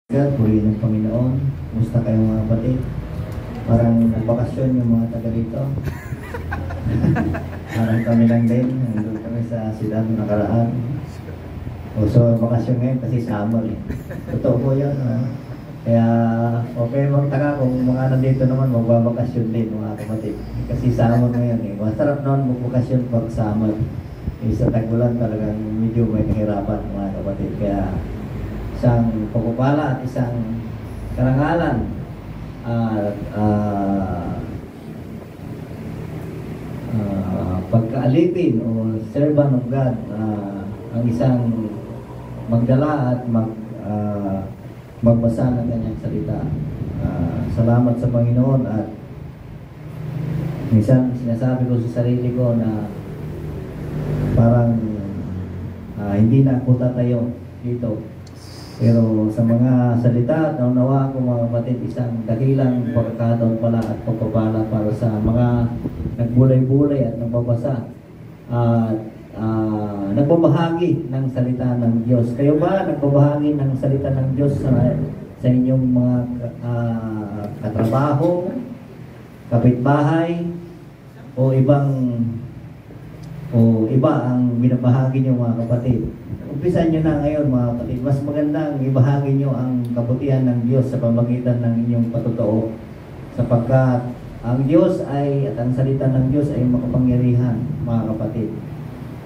God, purihin ng Panginoon. Kumusta kayo mga kapatid? Parang nagbakasyon yung mga taga rito. Parang kami lang din. Nandun kami sa siyudad na nakaraan. So, bakasyon ngayon kasi summer eh. Totoo po yun. Kaya, okay magtaka kung mga nandito naman magbabakasyon din mga kapatid. Kasi summer ngayon eh. Masarap naman magbakasyon pag summer. Sa tag-ulan talagang medyo may kahirapan mga kapatid. Kaya, isang pagpapala at isang karangalan at pagkaalipin o servant of God, ang isang magdala at magbasa ng kanyang salita. Salamat sa Panginoon. At minsan sinasabi ko sa sarili ko na parang hindi na ako tatayo dito. Pero sa mga salita at naunawa ko mga kapatid, isang dakilang pagkakataon pala at pagpapala para sa mga nagbulay-bulay at nagbabasa at nagbabahagi ng salita ng Diyos. Kayo ba nagbabahagi ng salita ng Diyos sa inyong mga katrabaho, kapitbahay, o iba ang binabahagi niyo mga kapatid? Umpisan nyo na ngayon mga kapatid. Mas magandang ibahagi nyo ang kabutihan ng Diyos sa pamagitan ng inyong patotoo, sapagkat ang Diyos at ang salita ng Diyos ay makapangyarihan mga kapatid.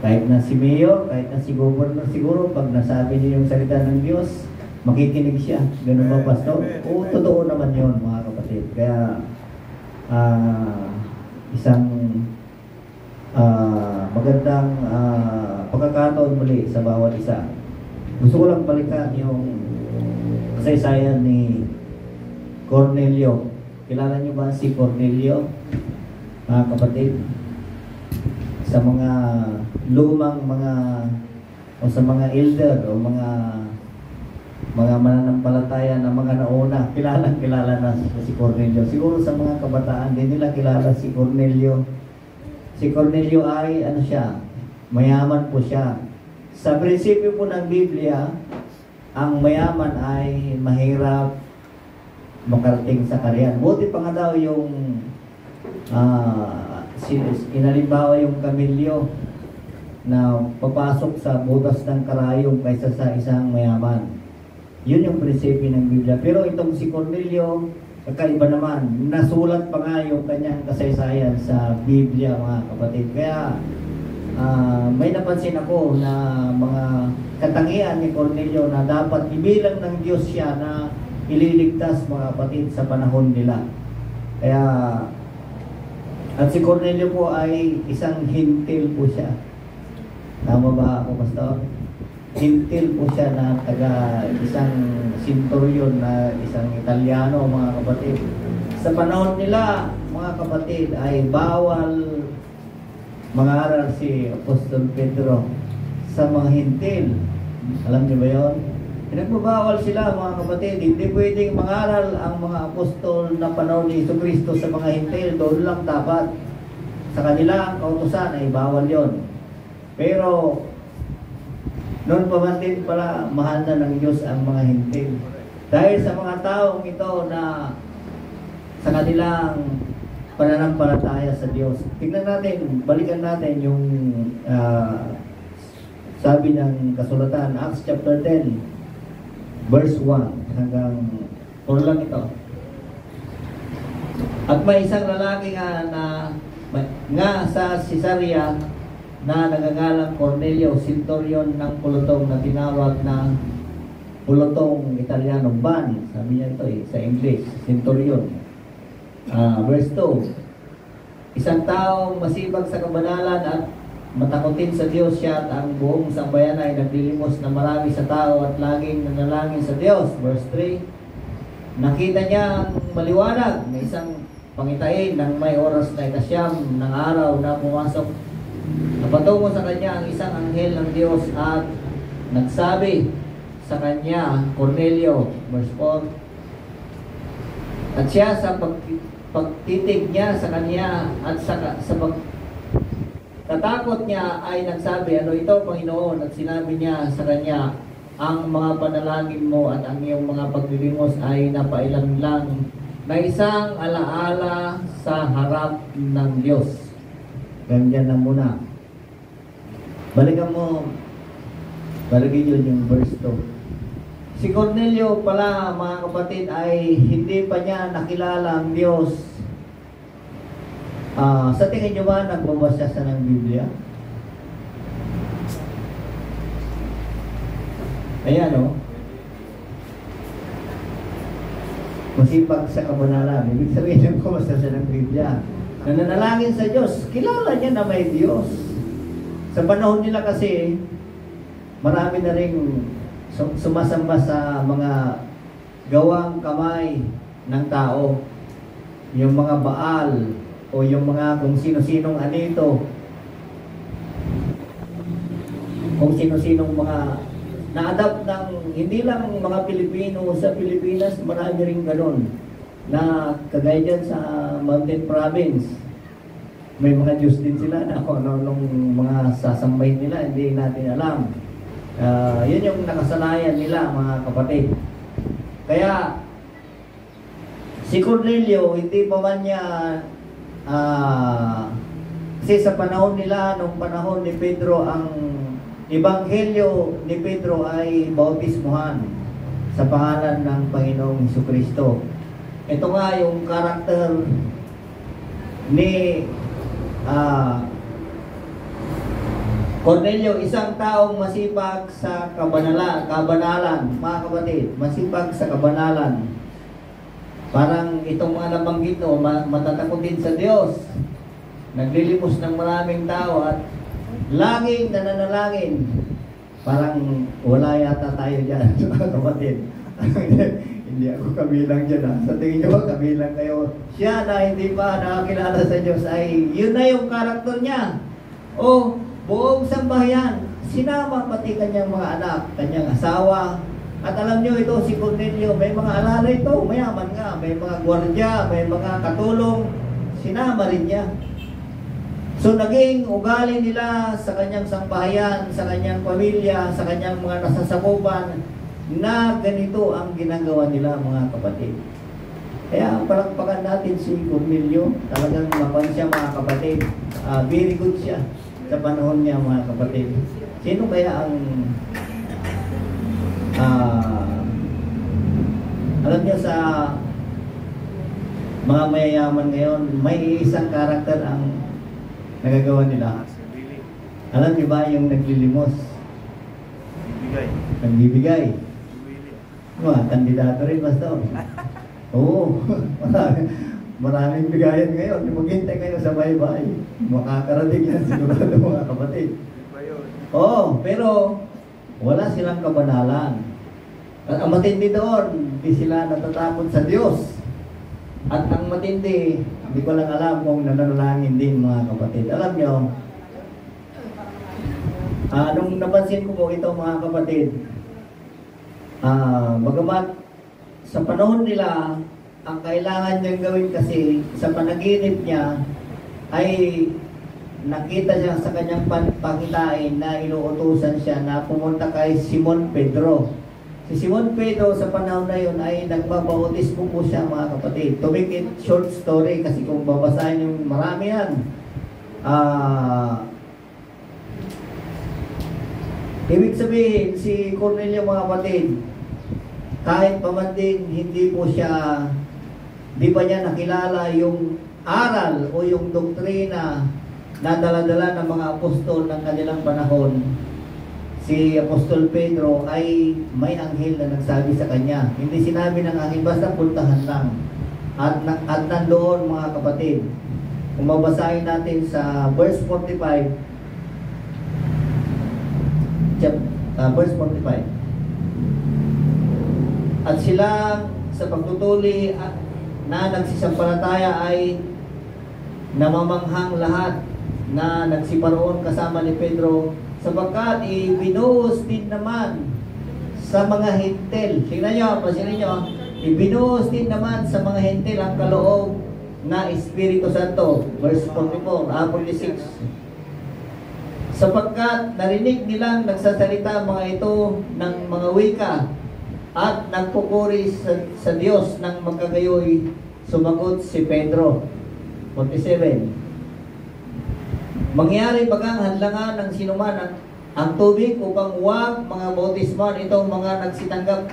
Kahit na si Mayor, kahit na si Governor, siguro pag nasabi niyo yung salita ng Diyos, makikinig siya. Ganun ba, Pastor? Oo, totoo naman yun mga kapatid. Kaya isang magandang pagkakataon muli sa bawat isa. Gusto ko lang balikan yung kasaysayan ni Cornelio. Kilala niyo ba si Cornelio, mga kapatid? Sa mga lumang o sa mga elder o mga mananampalataya na mga nauna, kilala na si Cornelio. Siguro sa mga kabataan din nila kilala si Cornelio. Si Cornelio ay mayaman po siya. Sa prinsipyo po ng Biblia, ang mayaman ay mahirap makarating sa karyan. Buti pa nga daw yung inalimbawa yung kamilyo na papasok sa butas ng karayom kaysa sa isang mayaman. Yun yung prinsipyo ng Biblia. Pero itong si Cornelio, kakaiba naman. Nasulat pa nga yung kanyang kasaysayan sa Biblia mga kapatid. Kaya may napansin ako na mga katangian ni Cornelio na dapat ibilang ng Diyos siya na ililigtas mga kapatid sa panahon nila. Kaya at si Cornelio po ay isang hintil po siya. Tama ba ako, Pastor? Hintil po siya na isang centurion na isang Italiano mga kapatid. Sa panahon nila mga kapatid ay bawal mangaral si Apostol Pedro sa mga hintil. Alam niyo ba yun? Pinagbabawal sila mga kapatid. Hindi pwedeng mangaral ang mga apostol na panahon ni Jesucristo sa mga hintil. Doon lang dapat. Sa kanila ang kautusan ay bawal yon. Pero noon pa man din pala mahal na ng Diyos ang mga hintil. Dahil sa mga taong ito na sa kanilang pananampalataya sa Diyos. Tingnan natin, balikan natin yung sabi ng kasulatan, Acts chapter 10, verse 1 hanggang 4 lang ito. At may isang lalaki nga sa Caesarea na nagangalang Cornelio, centurion ng pulutong na tinawag na pulutong Italiano, ban. Sabi niya ito sa English, centurion. Verse 2, isang taong masibag sa kabanalan at matakotin sa Diyos siya at ang buong sambayan ay naglilimos na marami sa tao at laging nanalangin sa Diyos. Verse 3, nakita niya ang maliwanag na isang pangitain ng may oras na ikasyam ng araw na pumasok. Napatungo sa kanya ang isang anghel ng Diyos at nagsabi sa kanya, Cornelio. Verse 4, at siya sa pagtitig niya sa kanya at sa pagkatakot niya ay nagsabi, ano ito Panginoon? At sinabi niya sa kanya, ang mga panalangin mo at ang iyong mga paglilimos ay napailang lang na isang alaala sa harap ng Diyos. Ganyan na muna. Balikan mo, balikin yun yung verse 2. Si Cornelio pala, mga kapatid, ay hindi pa niya nakilala ang Diyos. Sa tingin nyo ba, nagbabasa siya ng Biblia? Ayan, no? Masipag sa kabanalan. Ibig sabihin ng kumasa siya ng Biblia. Nananalangin sa Diyos. Kilala niya na may Diyos. Sa panahon nila kasi, marami na rin sumasamba sa mga gawang kamay ng tao. Yung mga Baal o yung mga kung sino-sinong anito. Kung sino-sinong mga na-adapt ng hindi lang mga Pilipino sa Pilipinas, marami rin ganun na kagaya dyan sa Mountain Province. May mga Diyos din sila na kung ano-anong mga sasambay nila, hindi natin alam. Yun yung nakasanayan nila, mga kapatid. Kaya si Cornelio, hindi pa man niya kasi sa panahon nila, nung panahon ni Pedro, ang Ebanghelyo ni Pedro ay bautismuhan sa pangalan ng Panginoong Jesucristo. Ito nga yung karakter ni Cornelio, isang taong masipag sa kabanalan, mga kapatid, masipag sa kabanalan. Parang itong mga nabanggit o matatakot din sa Diyos. Naglilimos ng maraming tao at laging nananalangin. Parang wala yata tayo dyan, mga kapatid. Hindi ako kabilang dyan. Sa tingin nyo ba, kabilang kayo? Siya na hindi pa nakakilala sa Diyos ay yun na yung karakter niya. O buong sambahayan, sinama pati kanyang mga anak, kanyang asawa. At alam nyo ito, si Cornelio, may mga alala ito, mayaman nga, may mga gwardiya, may mga katulong, sinama rin niya. So naging ugali nila sa kanyang sambahayan, sa kanyang pamilya, sa kanyang mga nasasakupan, na ganito ang ginagawa nila, mga kapatid. Kaya palakpakan natin si Cornelio, talagang mapan siya, mga kapatid. Very good siya sa panahon niya, mga kapatid. Sino kaya ang alam niyo sa mga mayayaman ngayon, may isang karakter ang nagagawa nila. Alam niyo ba yung naglilimos? Nagbibigay. Mga kandidato rin, Pastor. Oo. Maraming bigayan ngayon. Maghintay kayo sa baybay. Makakarating yan sigurado, mga kapatid. Oo, pero wala silang kabanalan. At ang matindi doon, hindi sila natatakot sa Diyos. At ang matindi, hindi ko lang alam kung nananalangin din, mga kapatid. Alam nyo, nung napansin ko po ito, mga kapatid, bagamat sa panahon nila, ang kailangan niyang gawin kasi sa panaginip niya ay nakita niya sa kanyang pangitain na inuutusan siya na pumunta kay Simon Pedro. Si Simon Pedro sa panahon na yun ay nagbabautismo po siya, mga kapatid. To make it short story, kasi kung babasahin yung marami yan. Ibig sabihin, si Cornelio, mga kapatid, kahit pa man din, hindi pa niya nakilala yung aral o yung doktrina na dala-dala ng mga apostol ng kanilang panahon. Si Apostol Pedro ay may anghel na nagsabi sa kanya. Hindi sinabi ng anghel, basta puntahan lang. At nandoon, mga kapatid, kung mabasahin natin sa verse 45, verse 45. At sila sa pagtutuli na nagsisampalataya ay namamanghang lahat na nagsiparoon kasama ni Pedro, sapagkat ibinuhos din naman sa mga hintil. Tingnan nyo, pasinin nyo, ibinuhos din naman sa mga hintil ang kaloob na Espiritu Santo. Verse 44, 46. sapagkat narinig nilang nagsasalita mga ito ng mga wika at nagpupuri sa Diyos ng magkagayoy. Sumagot si Pedro. 47. Mangyari bagang hadlangan ng sinuman ang tubig upang huwag mga bautisman itong mga nagsitanggap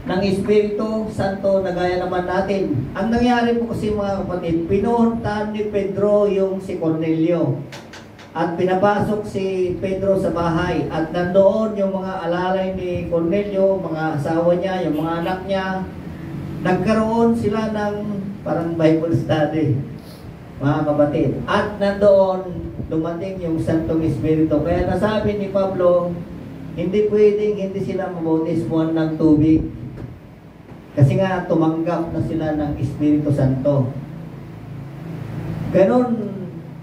ng Espiritu Santo na gaya naman natin. Ang nangyari po kasi mga kapatid, pinuntahan ni Pedro yung si Cornelio. At pinapasok si Pedro sa bahay at nandoon yung mga alalay ni Cornelio, mga asawa niya, yung mga anak niya. Nagkaroon sila ng parang Bible study, mga kapatid. At nandoon dumating yung Santong Espiritu. Kaya nasabi ni Pablo, hindi pwedeng hindi sila mabautismuhan ng tubig. Kasi nga tumanggap na sila ng Espiritu Santo. Ganon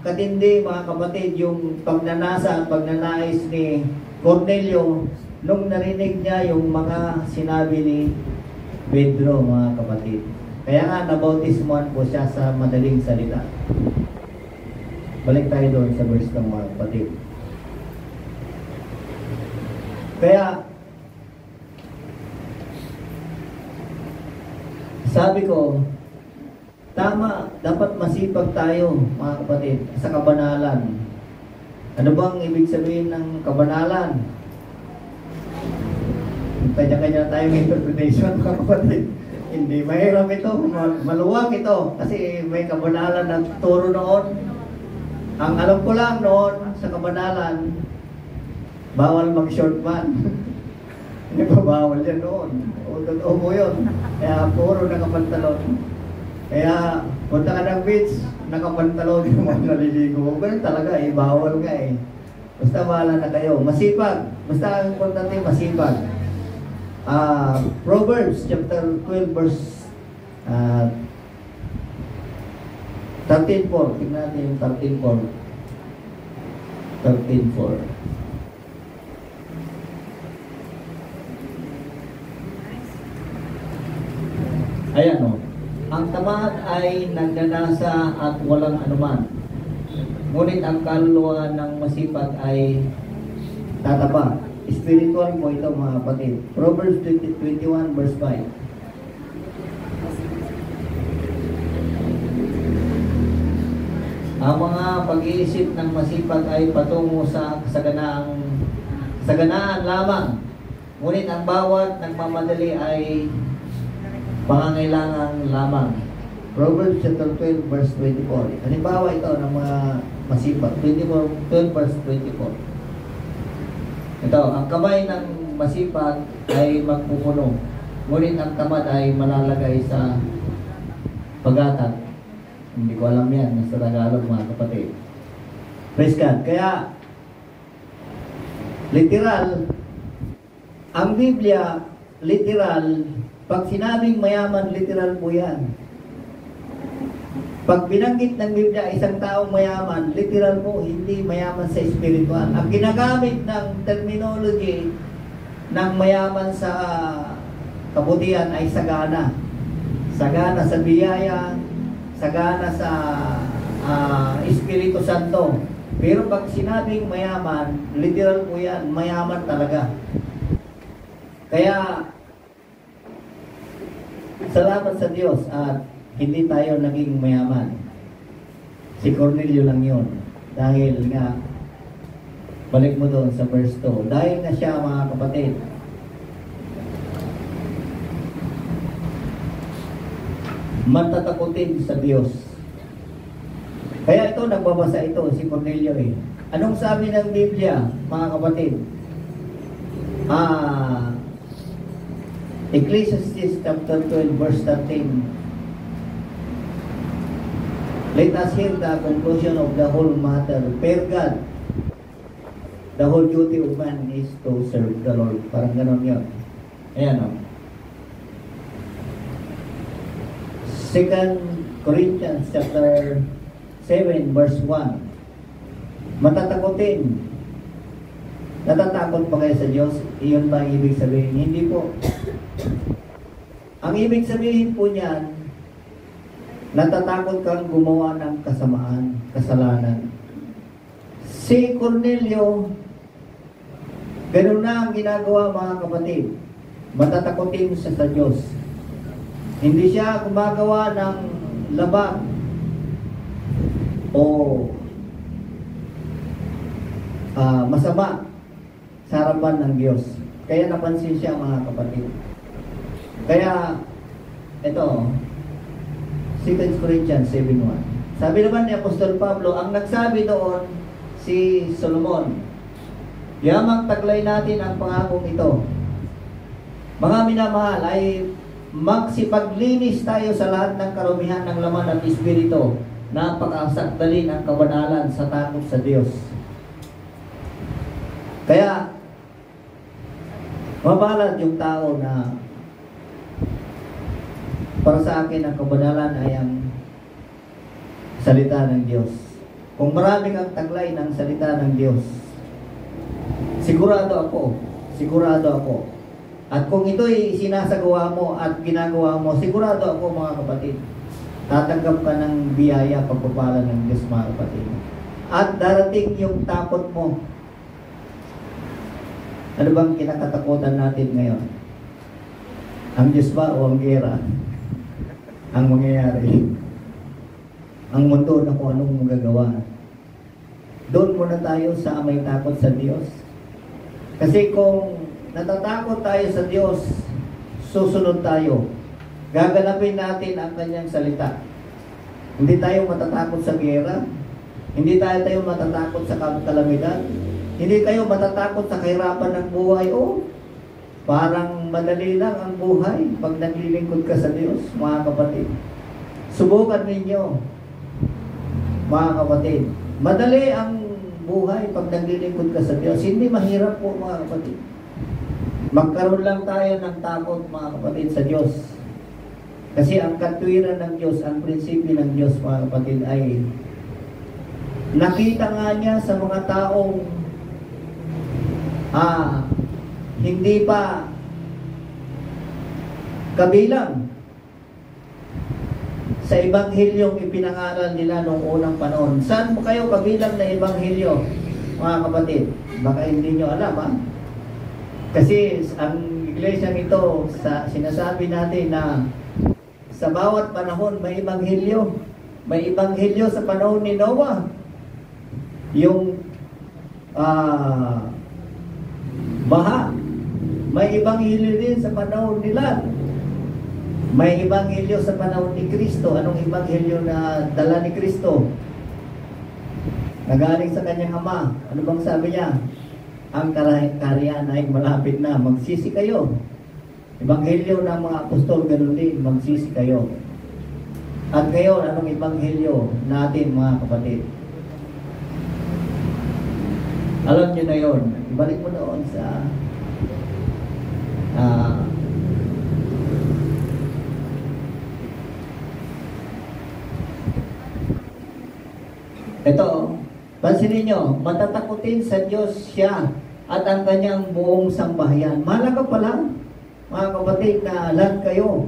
katindi mga kapatid yung pagnanasa at pagnanais ni Cornelio nung narinig niya yung mga sinabi ni Pedro mga kapatid. Kaya nga nabautismuhan po siya sa madaling salita. Balik tayo doon sa verse ng mga kapatid. Kaya sabi ko, tama, dapat masipag tayo mga kapatid sa kabanalan. Ano bang ibig sabihin ng kabanalan? Kanya-kanya tayong interpretation mga kapatid. Hindi mahirap ito, maluwag ito. Kasi may kabanalan na turo noon. Ang alam ko lang noon sa kabanalan, bawal mag-short man. Hindi pa bawal yan noon. O totoo mo yun. Kaya puro nakapantalon. Kaya punta ka ng beach, nakapantalon yung mga naliligo. Ganun talaga eh, bawal nga eh. Basta bahala na kayo. Masipag. Basta ang importante masipag. Proverbs chapter 12 verse 13:4. Tingnan natin yung 13:4. 13:4. Ayan o. Ang tamad ay nagnanasa at walang anuman. Ngunit ang kaluluwa ng masipag ay tataba. Spiritual po ito mga kapatid. Proverbs 21 verse 5. Ang mga pag-iisip ng masipag ay patungo sa kasaganaan lamang. Ngunit ang bawat nagmamadali ay pangangailangan lamang. Proverbs chapter 12 verse 24. Halimbawa ito ng mga masipag. 12 verse 24. Ito, ang kamay ng masipag ay magpupuno. Ngunit ang tamad ay malalagay sa pag-atak. Hindi ko alam yan sa Tagalog mga kapatid. Praise God. Kaya, literal, ang Biblia, literal, pag sinabing mayaman, literal po yan. Pag binanggit ng Biblia isang taong mayaman, literal po, hindi mayaman sa spiritual. Ang ginagamit ng terminology ng mayaman sa kabutihan ay sagana. Sagana sa biyaya, sagana sa Espiritu Santo. Pero pag sinabing mayaman, literal po yan, mayaman talaga. Kaya, salamat sa Diyos at hindi tayo naging mayaman. Si Cornelio lang yun. Dahil nga, balik mo doon sa verse 2. Dahil na siya mga kapatid, matatakutin sa Diyos. Kaya ito, nagbabasa ito, si Cornelio eh. Anong sabi ng Biblia, mga kapatid? Ecclesiastes chapter 12 verse 13. Let us hear the conclusion of the whole matter. Fear God. The whole duty of man is to serve the Lord. Parang ganon yun. Ayan o. 2 Corinthians chapter 7 verse 1. Matatakotin. Natatakot pa kayo sa Diyos? Iyon ba ang ibig sabihin? Hindi po. Ang ibig sabihin po niyan, natatakot kang gumawa ng kasamaan, kasalanan. Si Cornelio, ganun na ang ginagawa mga kapatid. Matatakotin siya sa Diyos. Hindi siya gumagawa ng labag o masama sa harapan ng Diyos. Kaya napansin siya mga kapatid. Kaya ito, 2 Corinthians 7:1. Sabi naman ni Apostol Pablo, ang nagsabi doon si Solomon, yamang taglay natin ang pangakong ito. Mga minamahal, ay magsipaglinis tayo sa lahat ng karumihan ng laman at espiritu. Napakasakdalin ang kabanalan sa takot sa Diyos. Kaya, mabalad yung tao na para sa akin ang kabanalan ay ang salita ng Diyos. Kung marami kang taglay ng salita ng Diyos, sigurado ako. At kung ito'y sinasagawa mo at ginagawa mo, sigurado ako mga kapatid, tatanggap ka ng biyaya pagpapala ng Diyos mga kapatid. At darating yung takot mo. Ano bang kinakatakutan natin ngayon? Ang Diyos ba o ang gera? Ang mangyayari? Ang mundo na kung anong magagawa? Doon muna tayo sa may takot sa Diyos. Kasi kung natatakot tayo sa Diyos, susunod tayo. Gaganapin natin ang kanyang salita. Hindi tayo matatakot sa gera. Hindi tayo matatakot sa kalamidad. Hindi tayo matatakot sa kahirapan ng buhay. Parang madali lang ang buhay pag naglilingkod ka sa Diyos, mga kapatid. Subukan ninyo, mga kapatid. Madali ang buhay pag naglilingkod ka sa Diyos. Hindi mahirap po, mga kapatid. Magkaroon lang tayo ng takot, mga kapatid, sa Diyos. Kasi ang katwiran ng Diyos, ang prinsipyo ng Diyos, mga kapatid, ay nakita nga niya sa mga taong hindi pa kabilang sa ebanghilyong ipinangaral nila noong unang panahon. Saan mo kayo kabilang na ebanghelyo, mga kapatid? Baka hindi nyo alam, Kasi ang iglesia ito, sinasabi natin na sa bawat panahon may ebanghelyo. May ebanghelyo sa panahon ni Noah. Yung baha. May ebanghelyo din sa panahon ni Lot. May ebanghelyo sa panahon ni Kristo. Anong ebanghelyo na dala ni Kristo? Nagaling sa kanyang ama. Ano bang sabi niya? Ang kaharian ay malapit na. Magsisi kayo. Ebanghelyo ng mga apostol, ganun din. Magsisi kayo. At ngayon, anong ebanghelyo natin, mga kapatid? Alam nyo na yun. Ibalik mo doon sa ito, pansinin nyo, matatakutin sa Diyos siya at ang kanyang buong sambahayan. Mahalaga pala, mga kapatid, na lahat kayo.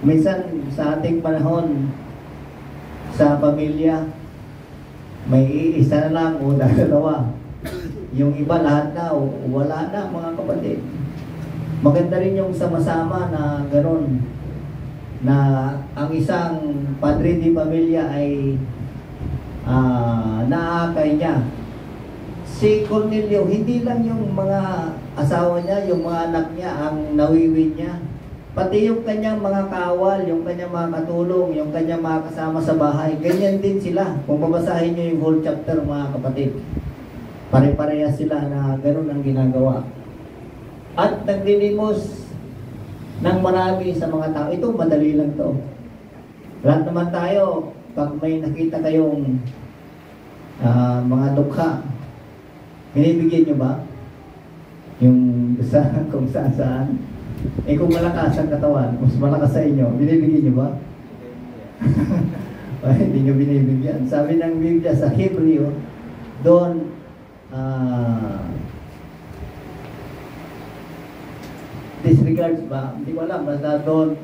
Minsan sa ating panahon, sa pamilya, may isa na lang o dalawa. Yung iba lahat na o wala na, mga kapatid. Maganda rin yung sama-sama na gano'n, na ang isang padre di pamilya ay naakay niya. Si Cornelio, hindi lang yung mga asawa niya, yung mga anak niya ang nawiwin niya. Pati yung kanyang mga kawal, yung kanyang mga katulong, yung kanyang mga kasama sa bahay, ganyan din sila. Kung babasahin niyo yung whole chapter, mga kapatid, pare-pareha sila na gano'n ang ginagawa. At naglilimos ng marami sa mga tao. Ito, madali lang to. Lahat naman tayo, pag may nakita kayong mga dukha, binibigyan nyo ba? Yung kung saan-saan? Kung malakas ang katawan, mas malakas sa inyo, binibigyan nyo ba? Hindi nyo binibigyan. Sabi ng Biblia sa Hebreo, doon, disregards ba? Hindi ko alam, basta doon,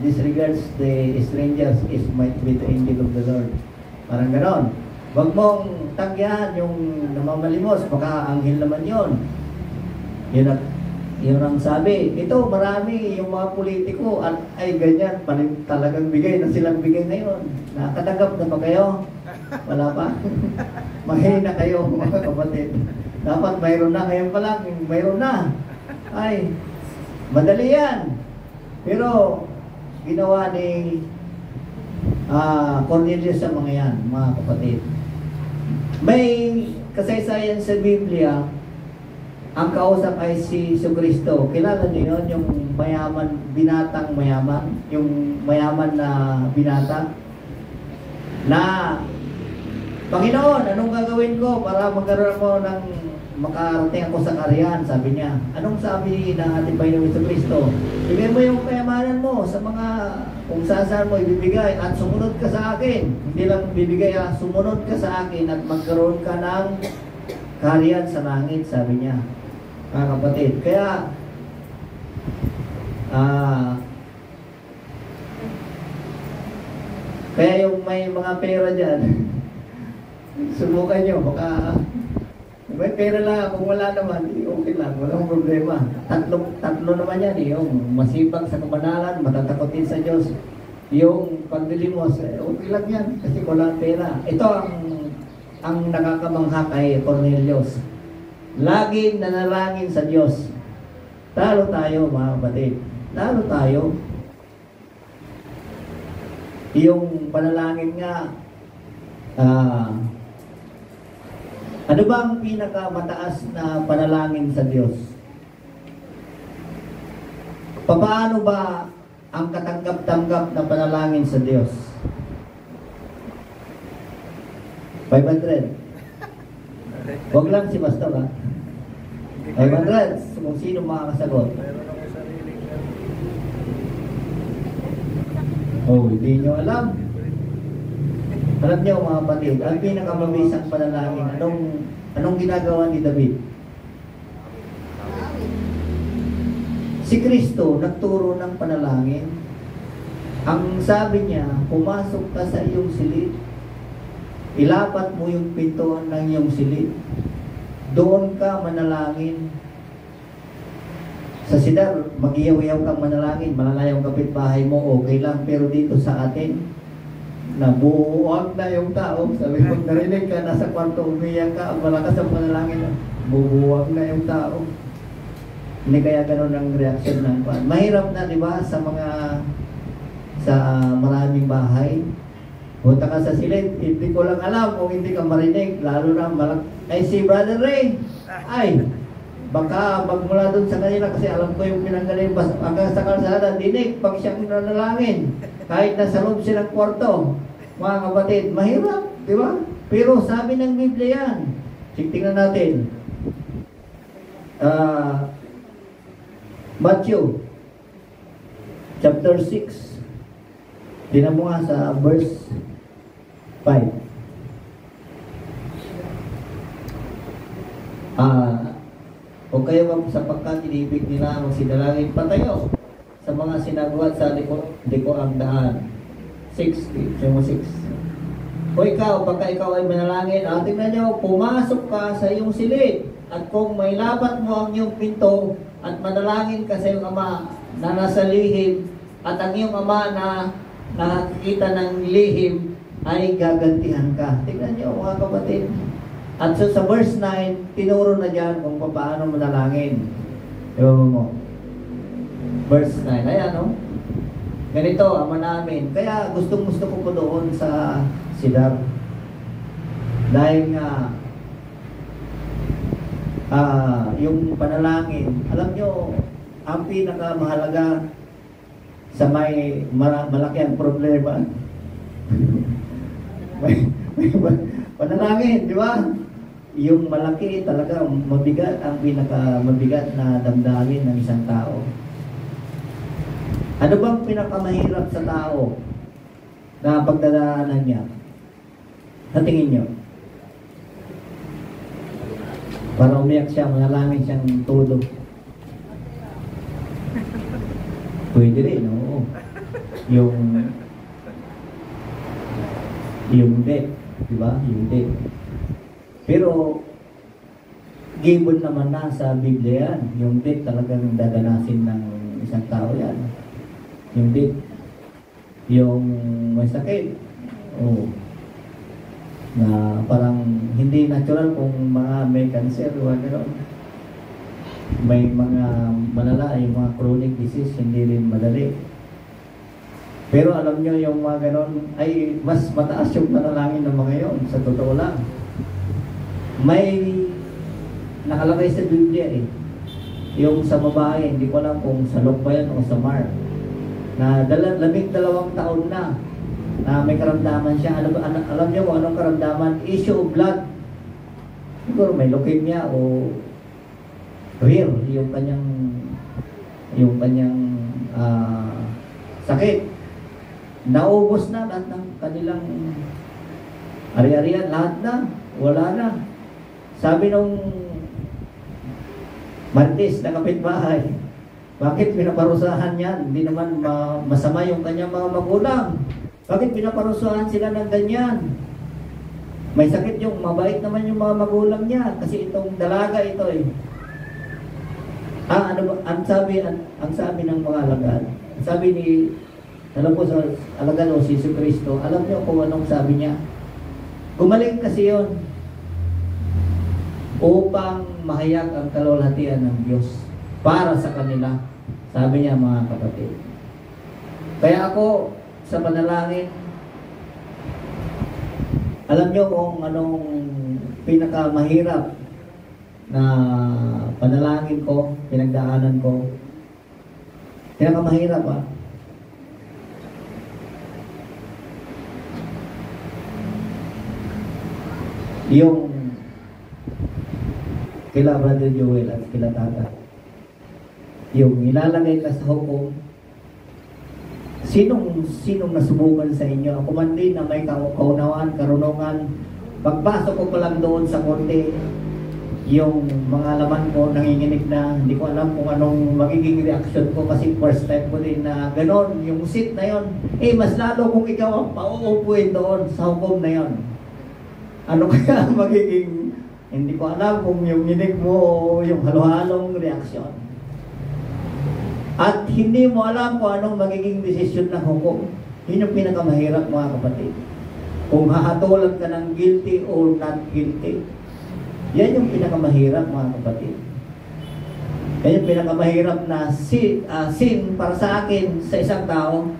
disregards the strangers is might be the angel of the Lord. Parang ganon. Wag mong tanggihan yung namamalimos, baka anghel naman yon. Yun ang sabi. Ito, marami yung mga politiko at ay ganyan, talagang bigay na silang bigay ngayon. Nakatanggap na ba kayo? Wala pa? Mahina kayo mga kapatid. Dapat mayroon na, ngayon pa lang, mayroon na. Ay, madali yan. Pero, ginawa ni Cornelius sa mga yan, mga kapatid. May kasaysayan sa Biblia, ang kausap ay si Jesucristo. Kilala niyo yun, yung mayaman, binatang mayaman, yung mayaman na binata, na, Panginoon, anong gagawin ko para magkaroon ako ng makarating ako sa kariyan? Sabi niya. Anong sabi ng ating Panginoon Jesucristo? Bigay mo yung kayamanan mo sa mga kung saan mo ibibigay at sumunod ka sa akin. Hindi lang bibigay, sumunod ka sa akin at magkaroon ka ng kariyan sa langit, sabi niya. Mga kapatid. Kaya yung may mga pera dyan, subukan nyo, baka may pera lang, kung wala naman, okay lang, walang problema. Tatlo naman yan, yung masipag sa kabanalan, matatakotin sa Diyos. Yung pagdilimos, okay lang yan, kasi walang pera. Ito ang nakakamangha kay Cornelius. Laging nanalangin sa Diyos. Talo tayo, mga kapatid. Talo tayo. Yung panalangin nga, ano ba ang pinakamataas na panalangin sa Diyos? Paano ba ang katanggap-tanggap na panalangin sa Diyos? 500. Huwag lang si Pastor, ha? 500. Kung sino makakasagot. Oh, hindi nyo alam. Alam niyo mga kapatid, ang pinakamabisang panalangin, anong ginagawa ni David? Si Kristo nagturo ng panalangin. Ang sabi niya, pumasok ka sa iyong silid, ilapat mo yung pintuan ng iyong silid, doon ka manalangin. Sa sidar, mag-iyaw-iyaw kang manalangin, malala yung kapitbahay mo, okay lang, pero dito sa atin, nabuhuwag na yung tao. Sabi mo, narinig ka, nasa kwarto, umiyak ka, malakas ang panalangin, buhuwag na yung tao. Hindi kaya ganun ang reaksyon ng pan. Mahirap na, di ba, sa maraming bahay. Punta ka sa silid, hindi ko lang alam kung hindi ka marinig, lalo na ay si Brother Ray, ay, baka magmula doon sa kanila kasi alam ko yung pinanggaling hanggang sa kalsada, dinig, pag siyang nanalangin, kahit nasa loob silang kwarto, mga kapatid, mahirap, di ba? Pero sabi ng Biblia yan, tingnan natin, Matthew, chapter 6, tinan mo nga sa verse 5. O kayo sapagkat inibig nila ang sinalangin patayo sa mga sinagwat sa liko ang daan. 6. O ikaw, pagka ikaw ay manalangin, tingnan nyo, pumasok ka sa iyong silid at kung may lapat mo ang iyong pinto at manalangin ka sa iyong ama na nasa lihim at ang iyong ama na nakakita ng lihim ay gagantihan ka. Tingnan nyo mga kapatid. At so sa verse 9, tinuro na dyan kung paano manalangin. Diba mo? Verse 9, ayan o. Ganito, ama namin. Kaya gustong-gusto ko po doon sa sidar. Dahil nga, yung panalangin, alam nyo, ang pinakamahalaga sa may malaki ang problema. may panalangin, di ba? Yung malaki talaga, mabigat, ang pinakamabigat na damdamin ng isang tao. Ano bang pinakamahirap sa tao na pagdadaanan niya? Sa tingin niyo? Para umiyak siya, manalangin siyang todo. Pwede rin, oo. Yung death. Di ba? Yung death. Pero, given naman na sa Biblia yan. Yung death talagang dadanasin ng isang tao yan. Yung death. Yung may sakit. Oh. Na parang hindi natural kung mga may cancer o ano. May mga malala, yung mga chronic disease, hindi rin madali. Pero alam nyo, yung mga ganon, ay mas mataas yung panalangin ng mga yun, sa totoo lang. May nakalagay sa Biblia eh. Yung sa babae, hindi ko alam kung sa Luke ba yan o sa Mark, na 12 taon na may karamdaman siya. Alam niyo kung anong karamdaman? Issue of blood. Siguro may leukemia o rare yung kanyang sakit. Naubos na lahat ng kanilang ari-arian, lahat na, wala na. Sabi nung Martis na kapitbahay, bakit pinaparusahan yan? Hindi naman masama yung kanyang mga magulang. Bakit pinaparusahan sila ng ganyan? May sakit yung mabait naman yung mga magulang niya kasi itong dalaga ito eh. Ang sabi ng mga alagad, sabi ni, alam ko sa alagad o si Jesu Cristo, alam niyo kung anong sabi niya? Gumaling kasi yon upang mahayag ang kalwalhatian ng Diyos para sa kanila. Sabi niya mga kapatid. Kaya ako sa panalangin, alam niyo kung anong pinakamahirap na panalangin ko, pinagdaanan ko. Pinakamahirap yung kila Brother Joel at kila Tata. Yung ilalagay ka sa hukom, sinong nasubukan sa inyo? Ako man din na may kaunawaan, karunungan, pagpasok ko pa lang doon sa korte, yung mga laman ko nanginginig na, hindi ko alam kung anong magiging reaction ko kasi first time ko din na ganon, yung seat na yon, mas lalo kung ikaw ang pauupuin doon sa hukom na yon. Ano kaya magiging, hindi ko alam kung yung nginig mo o yung halo-halong reaksyon. At hindi mo alam kung anong magiging desisyon ng hukom. Yun yung pinakamahirap mga kapatid. Kung hahatulan ka ng guilty or not guilty. Yan yung pinakamahirap mga kapatid. Yan yung pinakamahirap na sin para sa akin sa isang tao.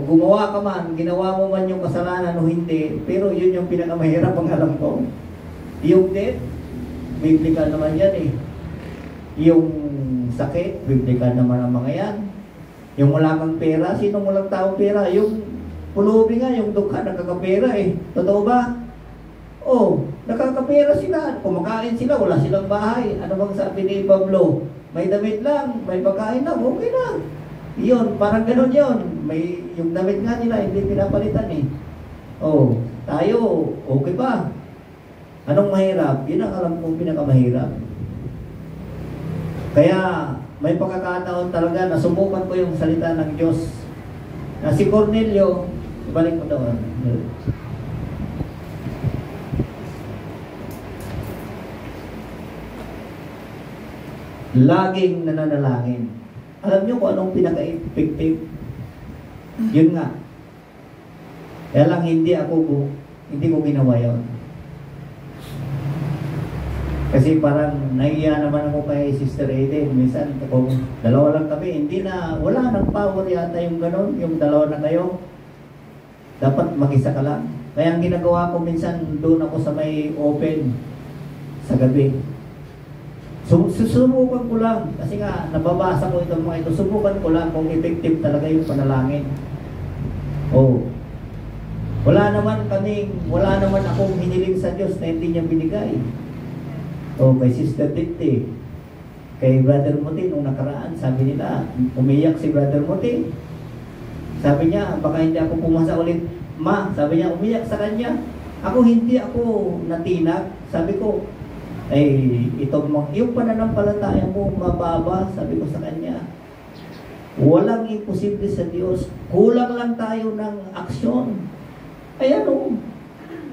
Gumawa ka man, ginawa mo man yung kasalanan o hindi, pero yun yung pinakamahirap ang alam ko. Yung death, biblical naman yan eh. Yung sakit, biblical naman ang mga yan. Yung wala kang pera, sinong walang tao pera? Yung pulubi nga, yung dukha, nakakapera eh. Totoo ba? Nakakapera sila. Kumakain sila, wala silang bahay. Ano bang sabi ni Pablo? May damit lang, may pagkain lang, okay lang. Yun, parang gano'n yun. Yung damit nga nila, hindi pinapalitan eh. Tayo, okay pa. Anong mahirap? Yun ang alam kong pinakamahirap. Kaya, may pagkakataon talaga na sumukan ko yung salita ng Diyos. Na si Cornelio, ibalik mo doon. Laging nananalangin. Alam niyo kung anong pinaka-effective? Yun nga. Kaya lang hindi ko ginawa yun. Kasi parang nahiya naman ako kay Sister Eden. Minsan, kung dalawa lang kami, wala nang power yata yung gano'n, yung dalawa na kayo. Dapat mag-isa ka lang. Kaya ang ginagawa ko minsan, doon ako sa may open sa gabi. Susubukan ko lang, kasi nga nababasa ko itong mga ito, subukan ko lang kung effective talaga yung panalangin. Wala naman akong hiniling sa Diyos na hindi niya binigay. Kay Sister Dicte, kay Brother Muti, nung nakaraan, sabi nila, umiyak si Brother Muti. Sabi niya, baka hindi ako pumasa ulit. Ma, sabi niya, umiyak sa kanya. Hindi ako natinag. Sabi ko, yung pananampalataya mo mababa, sabi ko sa kanya. Walang imposible sa Diyos. Kulang lang tayo ng aksyon. Ayan o,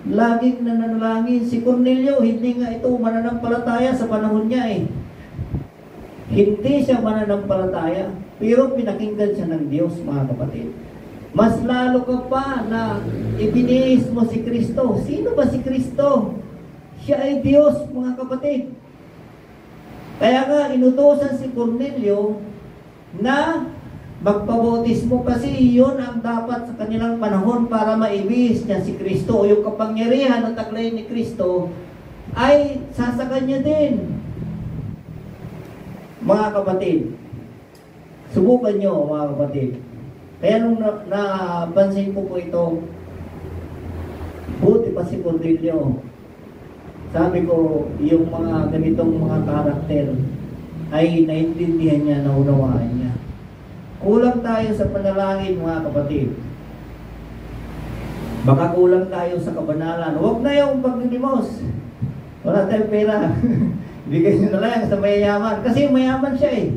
laging nananalangin. Si Cornelio, hindi nga ito mananampalataya sa panahon niya eh. Hindi siya mananampalataya, pero pinakinggan siya ng Diyos, mga kapatid. Mas lalo ka pa na ibinihis mo si Kristo. Sino ba si Kristo? Siya ay Diyos, mga kapatid. Kaya nga, inutusan si Cornelio na magpabautismo kasi yun ang dapat sa kanilang panahon para maibis niya si Kristo. O yung kapangyarihan ng taglay ni Kristo ay sasakan niya din. Mga kapatid, subukan nyo, mga kapatid. Kaya nung napansin ko po ito, buti pa si Cornelio. Sabi ko, yung mga ganitong mga karakter ay naintindihan niya, naunawaan niya. Kulang tayo sa panalangin, mga kapatid. Baka kulang tayo sa kabanalan. Huwag na yung pagdidimos. Wala tayong pera. Bigay nyo na lang sa mayayaman. Kasi mayaman siya eh.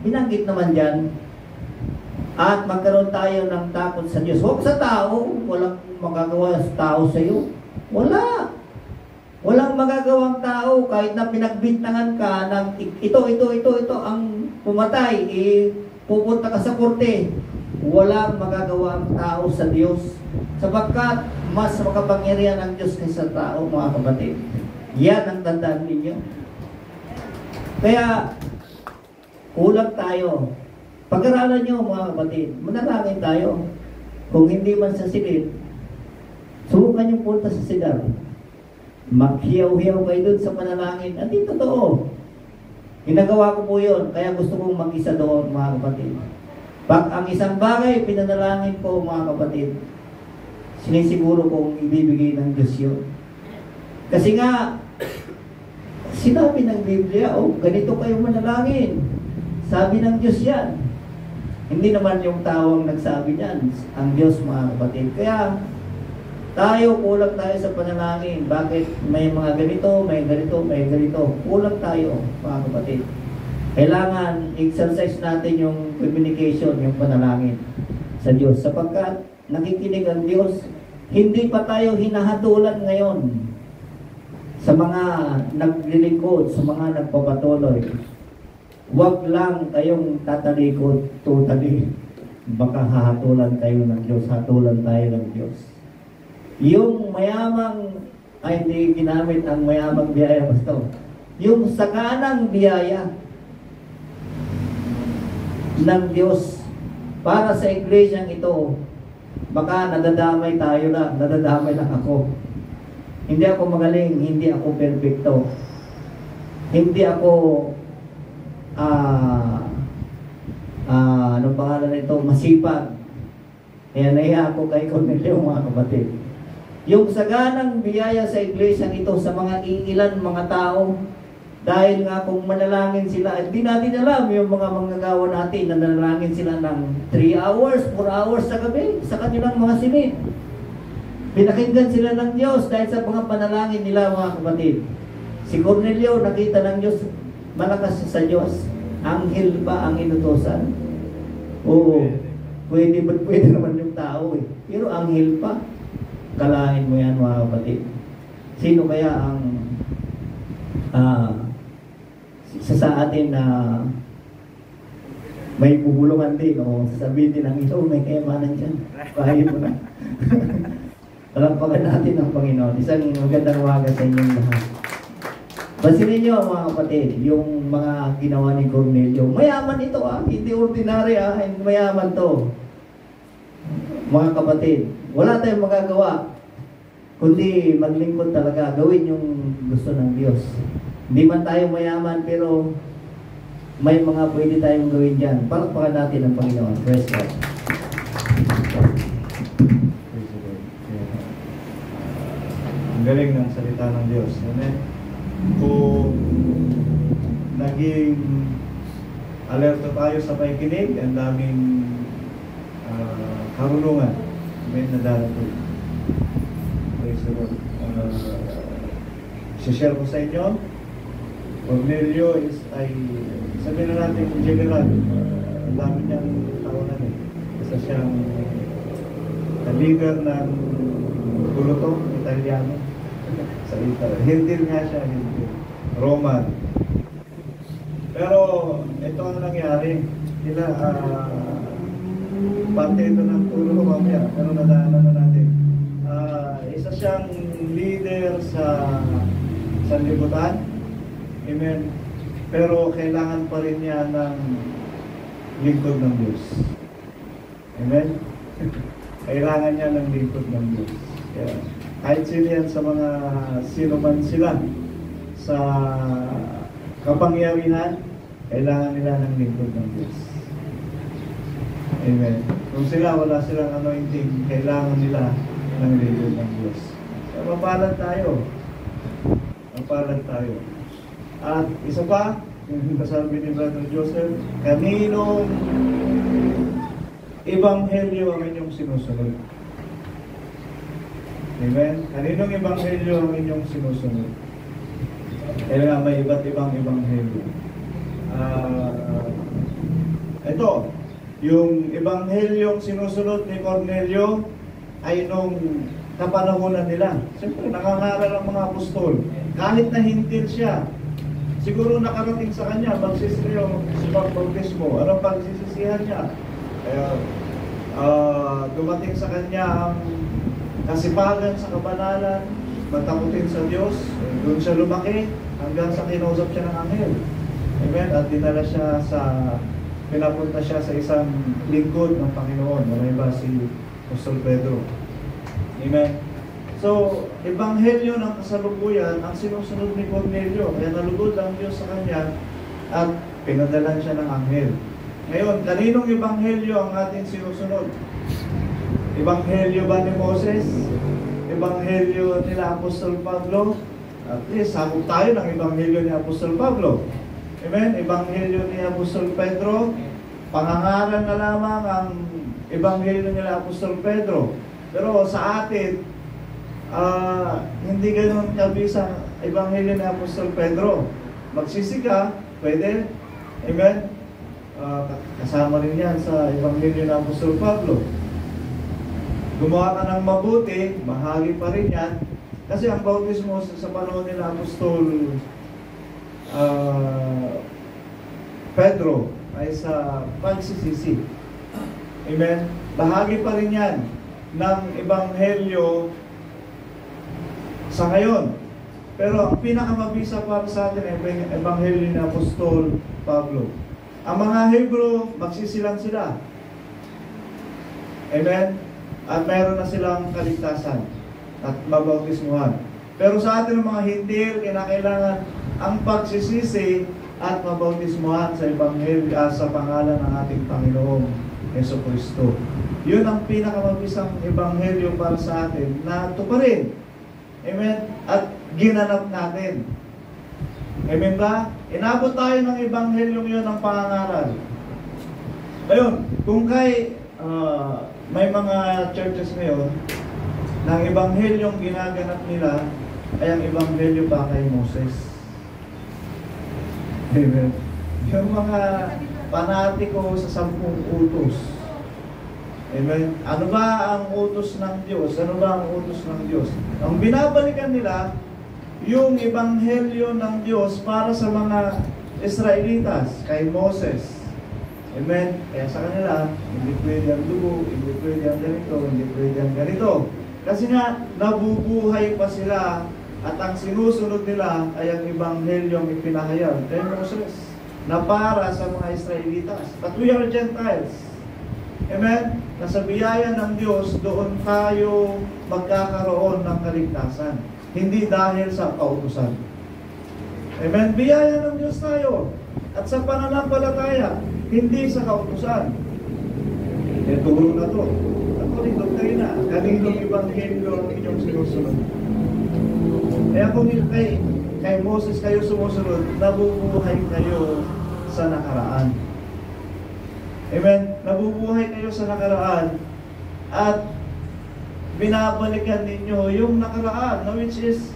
Binanggit naman dyan. At magkaroon tayo ng takot sa Diyos. Huwag sa tao. Walang magagawa sa tao sa iyo. Wala. Walang magagawang tao kahit na pinagbintangan ka ng ito ang pumatay, pupunta ka sa korte. Walang magagawang tao sa Diyos sapagkat mas makapangyarihan ang Diyos kaysa tao, mga kapatid. Yan ang tandaan ninyo. Kaya kulang tayo. Pag-aralan nyo, mga kapatid, manalangin tayo. Kung hindi man sa silid, subukan yung punta sa sidar. Maghiyaw-hiyaw kayo dun sa panalangin. At di totoo. Ginagawa ko po yun. Kaya gusto kong mag-isa doon, mga kapatid. Pag ang isang bagay, pinanalangin ko, mga kapatid, sinisiguro kong ibibigay ng Diyos yun. Kasi nga, sinabi ng Biblia, ganito kayo manalangin. Sabi ng Diyos yan. Hindi naman yung tawang nagsabi niyan. Ang Diyos, mga kapatid. Kaya, kulang tayo sa panalangin. Bakit may mga ganito, may ganito. Kulang tayo, mga kapatid. Kailangan exercise natin yung communication, yung panalangin sa Diyos. Sapagkat nakikinig ang Diyos, hindi pa tayo hinahatulan ngayon sa mga naglilingkod, sa mga nagpapatuloy. Huwag lang kayong tatalikod totally. Baka hahatulan kayo ng Diyos, hatulan tayo ng Diyos. Yung mayamang, ay hindi ginamit ang mayamang biyaya, Pastor. Yung saganang biyaya ng Diyos para sa iglesyang ito, baka nadadamay tayo na, nadadamay lang ako. Hindi ako magaling, hindi ako perfecto. Hindi ako, anong pangalan nito, masipag. Kaya naiya ako kay Cornelio, mga kapatid. Yung saganang biyaya sa iglesyang ito sa mga iilan mga tao, dahil nga kung manalangin sila, hindi natin alam yung mga manggagawa natin na nanalangin sila ng 3 hours, 4 hours sa gabi sa kanilang mga silid. Pinakinggan sila ng Diyos dahil sa mga panalangin nila, mga kapatid. Si Cornelio, nakita ng Diyos, malakas sa Diyos. Anghel pa ang inutosan. Oo, pwede naman yung tao eh. Pero anghel pa. Kalahin mo yan, mga kapatid. Sino kaya ang sa atin na may bubulungan din o sasabihin din ang ito, may kayamanan dyan. Kaya mo na. Palampakan natin ang Panginoon. Isang magandang umaga sa inyong lahat. Basilin nyo, mga kapatid, yung mga ginawa ni Cornelio. Mayaman ito hindi ordinary mayaman to. Mga kapatid, wala tayong magagawa kundi maglingkod talaga, gawin yung gusto ng Diyos. Hindi man tayo mayaman, pero may mga pwede tayong gawin dyan. Palakpakan natin ang Panginoon. Praise God. Ang galing ng salita ng Diyos. Amen. Kung naging alerto tayo sa pakikinig, ang daming karunungan. Amen, na darating. Praise the Lord. Share ko sa inyo, Cornelio ay sabihin na natin in general, ang dami niyang tawanan eh. Isa siyang leader ng Gulo to, Italiano. Sa Italy. Hintil nga siya, hintil. Roman. Pero ito ang nangyari. Parte ito ng turo ko mamaya, pero nadaanan na natin. Isa siyang leader sa sanlibutan. Amen. Pero kailangan pa rin niya ng lingkod ng Diyos. Amen. Kailangan niya ng lingkod ng Diyos. Kaya, kahit sino yan sa mga sino man sila sa kapangyarihan, kailangan nila ng lingkod ng Diyos. Amen. Kung sila, wala silang anointing, kailangan nila ng lingkod ng Diyos. So, mapalad tayo. Mapalad tayo. At isa pa, yung kasabi ni Brother Joseph, kaninong ebanghelyo ang inyong sinusunod? Amen? Kaninong ebanghelyo ang inyong sinusunod? Kaya nga may iba't ibang ebanghelyo. Ito, yung ebanghelyong sinusunod ni Cornelio ay nung kapanahonan nila. Siyempre, nakangaral ang mga apostol. Kahit na hintil siya, siguro nakarating sa kanya, magsisiyo sa pagbautismo. Anong pagsisisihan niya? Kaya, dumating sa kanya ang kasipagan sa kabanalan, matakutin sa Diyos. Doon siya lumaki hanggang sa kinausap siya ng anghel. Amen? At dinala siya pinapunta siya sa isang lingkod ng Panginoon. May ba si Apostol Pedro? Amen? So, ebanghelyo ng kasalukuyan ang sinusunod ni Cornelio. Kaya nalugod ang Diyos sa kanya at pinadalan siya ng anghel. Ngayon, kaninong ebanghelyo ang ating sinusunod? Ebanghelyo ba ni Moses? Ebanghelyo nila Apostol Pablo? At least, sakop tayo ng ebanghelyo ni Apostol Pablo. Amen? Ebanghelyo ni Apostol Pedro. Pangangaral na lamang ang ebanghelyo nila Apostol Pedro. Pero sa atin, hindi ganoon kabisa ebanghelyo ni Apostol Pedro. Magsisika, pwede. Amen? Kasama rin yan sa ebanghelyo ni Apostol Pablo. Gumawa ka ng mabuti, bahagi pa rin yan. Kasi ang bautismo sa panahon nila Apostol Pedro ay sa pagsisisi. Amen? Bahagi pa rin yan ng ebanghelyo sa ngayon. Pero ang pinakamabisa para sa atin ay ebanghelyo ni Apostol Pablo. Ang mga Hebrew, magsisilang sila. Amen? At mayroon na silang kaligtasan at mabautismuhan. Pero sa atin ng mga hintil, kinakailangan ang pagsisisi at mabautismuhan sa ebanghelyo sa pangalan ng ating Panginoong Jesucristo. Yun ang pinakamabisang ebanghelyo para sa atin na tuparin. Amen? At ginanap natin. Amen ba? Inabot tayo ng ebanghelyo yun ng pangangaral. Ayun, kung may mga churches ngayon na ang ebanghelyong ginaganap nila ay ang ebanghelyo pa kay Moses. Amen. Yung mga panatiko sa 10 utos. Amen. Ano ba ang utos ng Diyos? Ano ba ang utos ng Diyos? Ang binabalikan nila, yung ebanghelyo ng Diyos para sa mga Israelitas, kay Moses. Amen. Kaya sa kanila, hindi pwede ang dugo, hindi pwede ang ganito, hindi pwede ang ganito. Kasi nga, nabubuhay pa sila at ang sinusunod nila ay ang ebanghelyong ipinahayag kay Moses na para sa mga Israelitas. But we are Gentiles. Amen? Nasa biyaya ng Diyos, doon tayo magkakaroon ng kaligtasan. Hindi dahil sa kautusan. Amen? Biyaya ng Diyos tayo. At sa pananampalataya, hindi sa kautusan. Turo na to. According doktrina, kaninong ebanghelyo ang inyong sinusunod. Kaya kung kay Moses kayo sumusunod, nabubuhay kayo sa nakaraan. Amen? Nabubuhay kayo sa nakaraan at binabalikan ninyo yung nakaraan, na which is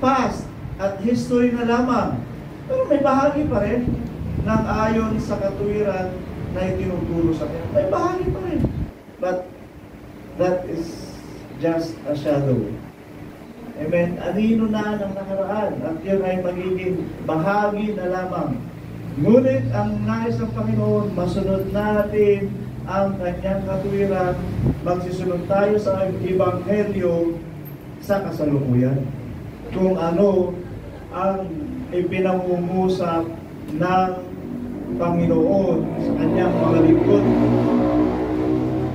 past at history na lamang. Pero may bahagi pa rin ng ayon sa katuwiran na itinuturo sa kanya. May bahagi pa rin. But that is just a shadow. Amen. Anino na ng nakaraan at yun ay magiging bahagi na lamang. Ngunit ang nais ng Panginoon, masunod natin ang kanyang katwiran, magsisunod tayo sa Ebanghelyo sa kasalukuyan. Kung ano ang ipinangungusap ng Panginoon sa kanyang mga lingkod.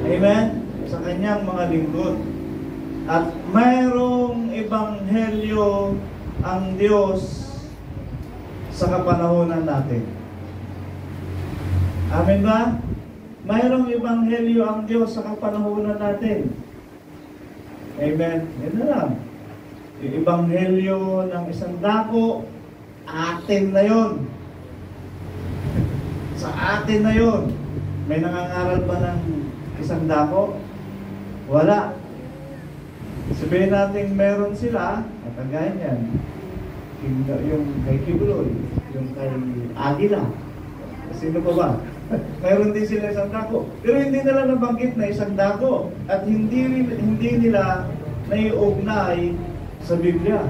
Amen? Sa kanyang mga lingkod. At mayroong ebanghelyo ang Diyos sa kapanahonan natin. Amen ba? Mayroong ebanghelyo ang Diyos sa kapanahonan natin. Amen? Yan na lang. Yung ebanghelyo ng isang dako, atin na yon. Sa atin na yon. May nangangaral ba ng isang dako? Wala. Sabihin natin meron sila, at kagaya niyan, yung kay Kibuloy, yung kay Agila. Sino pa ba? Mayroon din sila isang dako. Pero hindi nila nabanggit na isang dako. At hindi nila naiugnay sa Biblia.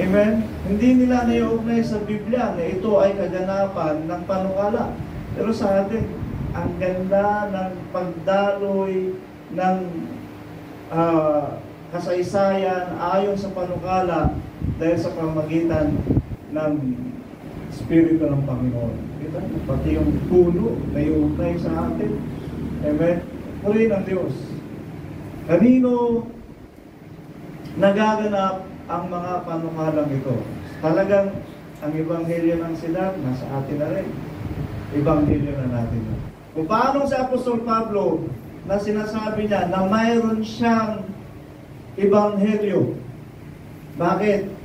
Amen? Hindi nila naiugnay sa Biblia na ito ay kaganapan ng panukala. Pero sa atin, ang ganda ng pagdaloy ng kasaysayan ayon sa panukala dahil sa pamagitan ng Espiritu ng Panginoon. Kita, pati yung puno na iugnay sa atin. Amen? Purihin ang Diyos. Kanino nagaganap ang mga panukalang ito? Talagang ang Ebanghelyo ng Silang nasa atin na rin. Ebanghelyo na natin. Kung paano si Apostol Pablo na sinasabi niya na mayroon siyang ebanghelyo. Bakit?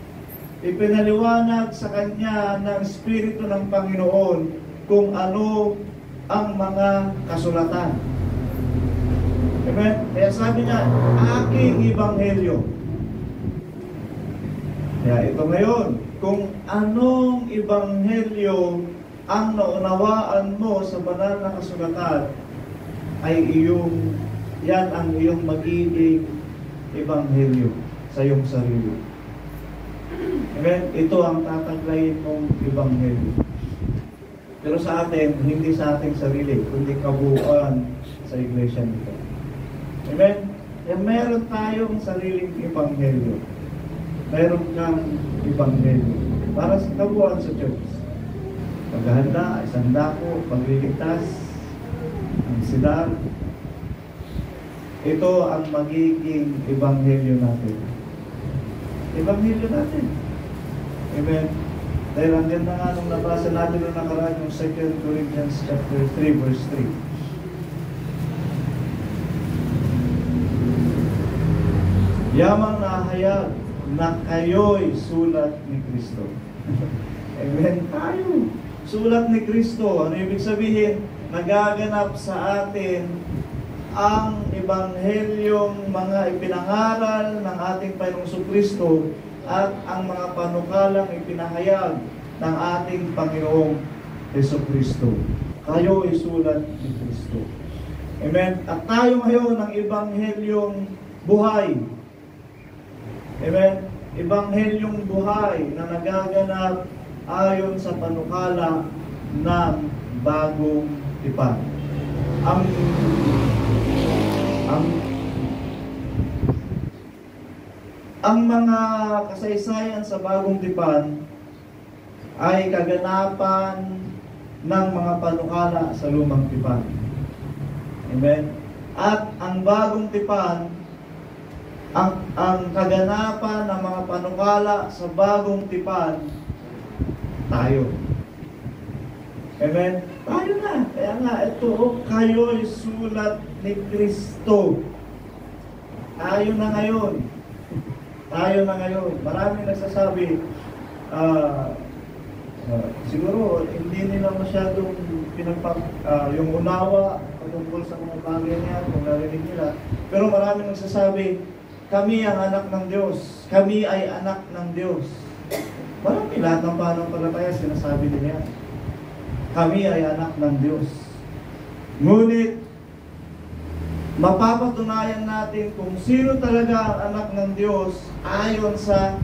Ipinaliwanag sa kanya ng Espiritu ng Panginoon kung ano ang mga kasulatan. Amen? Kaya sabi niya, aking ebanghelyo. Kaya ito ngayon, kung anong ebanghelyo ang naunawaan mo sa banal na kasulatan, ay yan ang iyong magiging ebanghelyo sa iyong sarili. Amen? Ito ang tataglayin mong ebanghelyo. Pero sa atin, hindi sa ating sarili, kundi kabuuan sa iglesia nito. Amen? Meron tayong sariling ebanghelyo. Meron kang ebanghelyo para sa kabuuan sa church. Paghahanda, isang dako, pagliligtas, ang sidar. Ito ang magiging ebanghelyo natin. Ebanghelyo natin. Amen. Dahil ang ganda nga nung nabasa natin nung nakaraan yung 2 Corinthians chapter 3 verse 3. Yamang nahayag na kayo'y sulat ni Kristo. Amen. Tayo. Sulat ni Kristo. Ano ibig sabihin? Nagaganap sa atin ang ebanghelyong mga ipinangaral ng ating Panginoong Kristo at ang mga panukalang ipinahayag ng ating Panginoong Kristo. Kayo ay sulat ni Kristo. Amen? At tayo ngayon ang ebanghelyong buhay. Amen? Ebanghelyong buhay na nagaganap ayon sa panukala ng bagong tipan. Ang mga kasaysayan sa bagong tipan ay kaganapan ng mga panukala sa lumang tipan. Amen? At ang bagong tipan, ang kaganapan ng mga panukala sa bagong tipan, tayo. Amen? Tayo na. Kaya nga, ito, kayo'y sulat ni Kristo. Tayo na ngayon. Tayo na ngayon. Maraming nagsasabi, siguro, hindi nila masyadong yung unawa patungkol sa mga bagay niya, kung narinig nila. Pero maraming nagsasabi, kami ang anak ng Diyos. Kami ay anak ng Diyos. Marami lahat ng pananampalataya sinasabi nila yan. Kami ay anak ng Diyos. Ngunit, mapapatunayan natin kung sino talaga ang anak ng Diyos ayon sa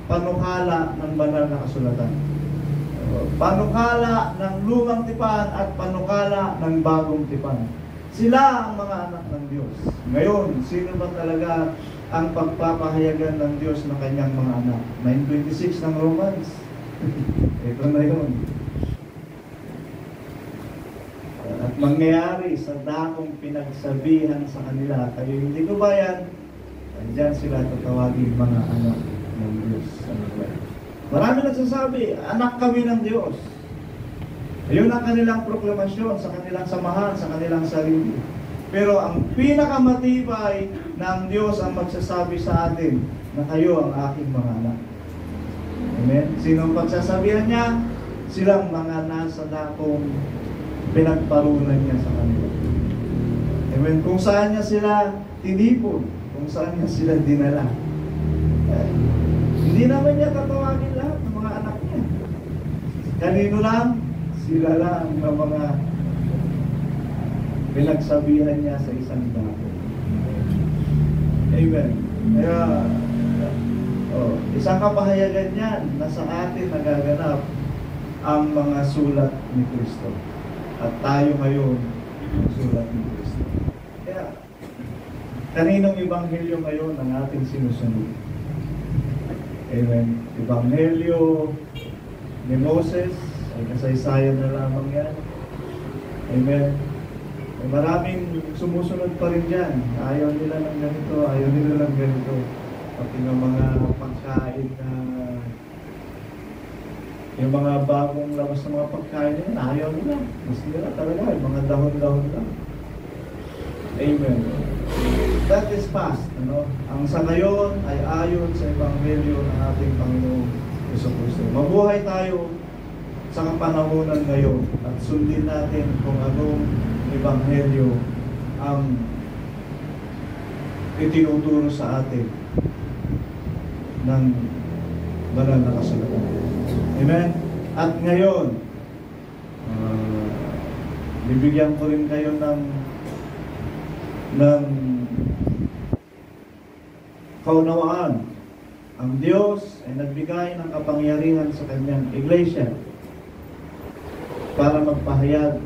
panukala ng banal na kasulatan. Panukala ng lumang tipan at panukala ng bagong tipan. Sila ang mga anak ng Diyos. Ngayon, sino ba talaga ang pagpapahayagan ng Diyos ng kanyang mga anak? 9:26 ng Romans. Ito na yun. At mangyayari sa dakong pinagsabihan sa kanila, kayo hindi ko bayan, andyan sila tatawagin mga anak ng Diyos. Marami nagsasabi, anak kami ng Diyos. Ayun ang kanilang proklamasyon sa kanilang samahan, sa kanilang sarili. Pero ang pinakamatibay ng Diyos ang magsasabi sa atin na kayo ang aking mga anak. Amen? Sino ang pagsasabihan niya? Silang mga nasa dakong pinagparunan niya sa kanila. Amen? Kung saan niya sila tinipon, kung saan niya sila dinala. Hindi naman niya tatawagin lahat ng mga anak niya. Kanino lang? Sila lang ng mga pinagsabihan niya sa isang dako. Amen. Kaya, isang kapahayagan yan na sa atin nagaganap ang mga sulat ni Kristo. At tayo ngayon ang sulat ni Kristo. Kaya, kaninong ebanghelyo ngayon ang ating sinusunod? Amen. Ebanghelyo ni Moses, ay kasaysayan na lamang yan. Amen. Ay maraming sumusunod pa rin dyan. Ayaw nila ng ganito, ayaw nila ng ganito. Pati ng mga pagkain na yung mga bagong labas ng mga pagkain nila, ayaw nila. Mas nila talaga, yung mga dahon-dahon lang. Amen. That is past. Ano? Ang sa ngayon ay ayon sa ebanghelyo ng ating Panginoong Jesucristo. Mabuhay tayo sa kapanahonan ngayon at sundin natin kung anong ebanghelyo ang itinuturo sa atin ng banal na kasulatan. Amen? At ngayon, bibigyan ko rin kayo ng kaunawaan. Ang Diyos ay nagbigay ng kapangyarihan sa kanyang iglesia para magpahayag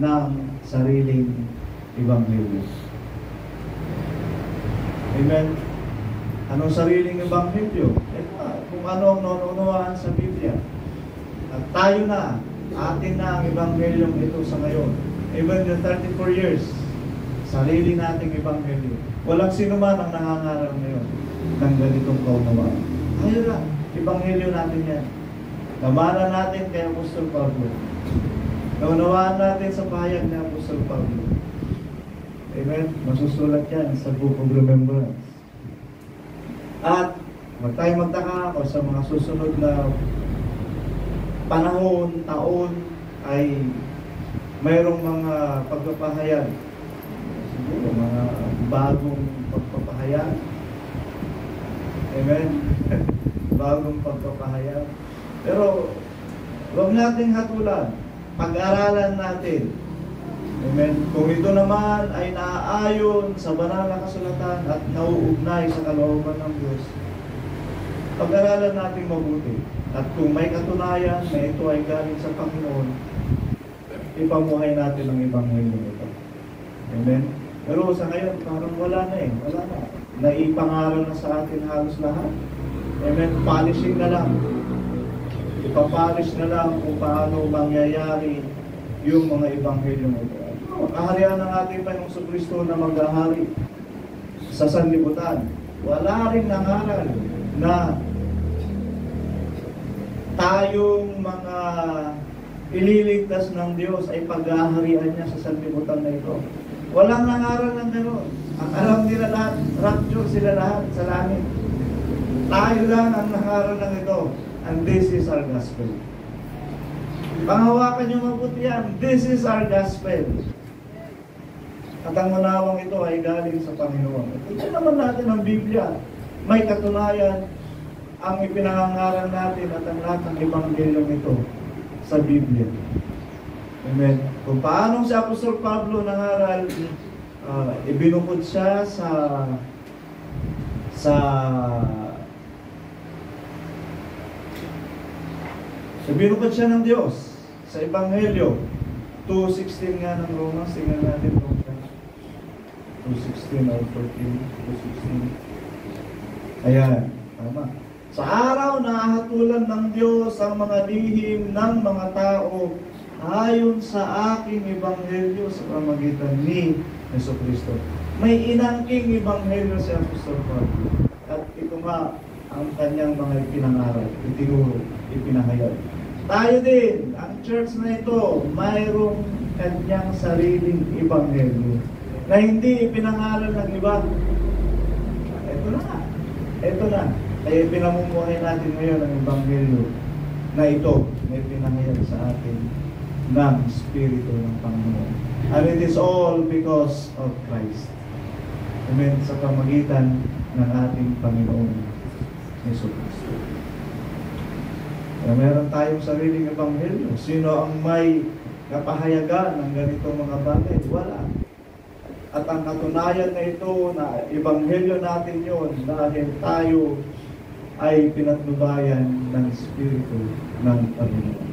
ng sariling ebanghelyo. Amen? Anong sariling ebanghelyo? Kung ano ang naunawaan sa Biblia. At tayo na, atin na ang ebanghelyong ito sa ngayon. Even the 34 years, sarili nating ebanghelyo. Walang sino man ang nangangaral ngayon ng ganitong kaunawaan. Tayo na, ebanghelyo natin yan. Namanan natin kay Apostol Pablo. Naunawaan natin sa pahayag ni Apostol Pablo. Amen? Masusulat yan sa Book of Remembrance. At huwag tayong magtaka o sa mga susunod na panahon, taon, ay mayroong mga pagpapahayag. Siguro mga bagong pagpapahayag. Amen? Bagong pagpapahayag. Pero huwag nating hatulan. Pag-aralan natin. Amen. Kung ito naman ay naaayon sa banal na kasulatan at nauugnay sa kalooban ng Diyos, pag-aralan natin mabuti. At kung may katunayan na ito ay galing sa Panginoon, ipamuhay natin ang ebanghelyo nito. Amen. Pero sa ngayon, parang wala na eh. Wala na. Naipangaral na sa atin halos lahat. Amen. Polishing na lang. Ipapalis na lang kung paano mangyayari yung mga ebanghelyo nito. Kaharian ng ating Panginoong Kristo na maghahari sa sanlibutan. Wala rin nangaral na tayong mga ililigtas ng Diyos ay paghaharian niya sa sanlibutan na ito. Walang nangaral ng gano'n. Ang alam nila lahat, rapture sila lahat sa langit. Tayo lang ang nangaral ng ito. And this is our gospel. Panghawakan niyo mabuti yan. This is our gospel. At ang unawang ito ay galing sa Panginoon. Ito naman natin ang Biblia. May katunayan ang ipinangangaral natin at ang lahat ng ebanghelyo nito sa Biblia. Amen. Kung paano si Apostol Pablo nangaral ibinukod siya binukod siya ng Diyos sa Ebanghelyo 2:16 nga ng Romans. Tingnan natin kung 2:16 or 14, 2:16. Ayan, tama. Sa araw na hatulan ng Diyos ang mga lihim ng mga tao ayon sa aking Ebanghelyo sa pamamagitan ni Jesucristo. May inangking Ebanghelyo si Apostol Pablo. At ito nga ang kanyang mga ipinangaral, itinuro, ipinahayag. Tayo din, ang church na ito, mayroong kanyang sariling Ebanghelyo na hindi ipinangaral ng iba. Ito na. Kaya pinamumuhay natin ngayon ang Ebanghelyo na ito na ipinahayag sa atin ng Espiritu ng Panginoon. And it is all because of Christ. Amen. Sa pamagitan ng ating Panginoon Jesucristo. Kaya meron tayong sariling Ebanghelyo. Sino ang may kapahayagan ng ganitong mga bagay? Wala. At ang katunayan na ito na Ebanghelyo natin yon dahil tayo ay pinatnubayan ng Espiritu ng Panginoon.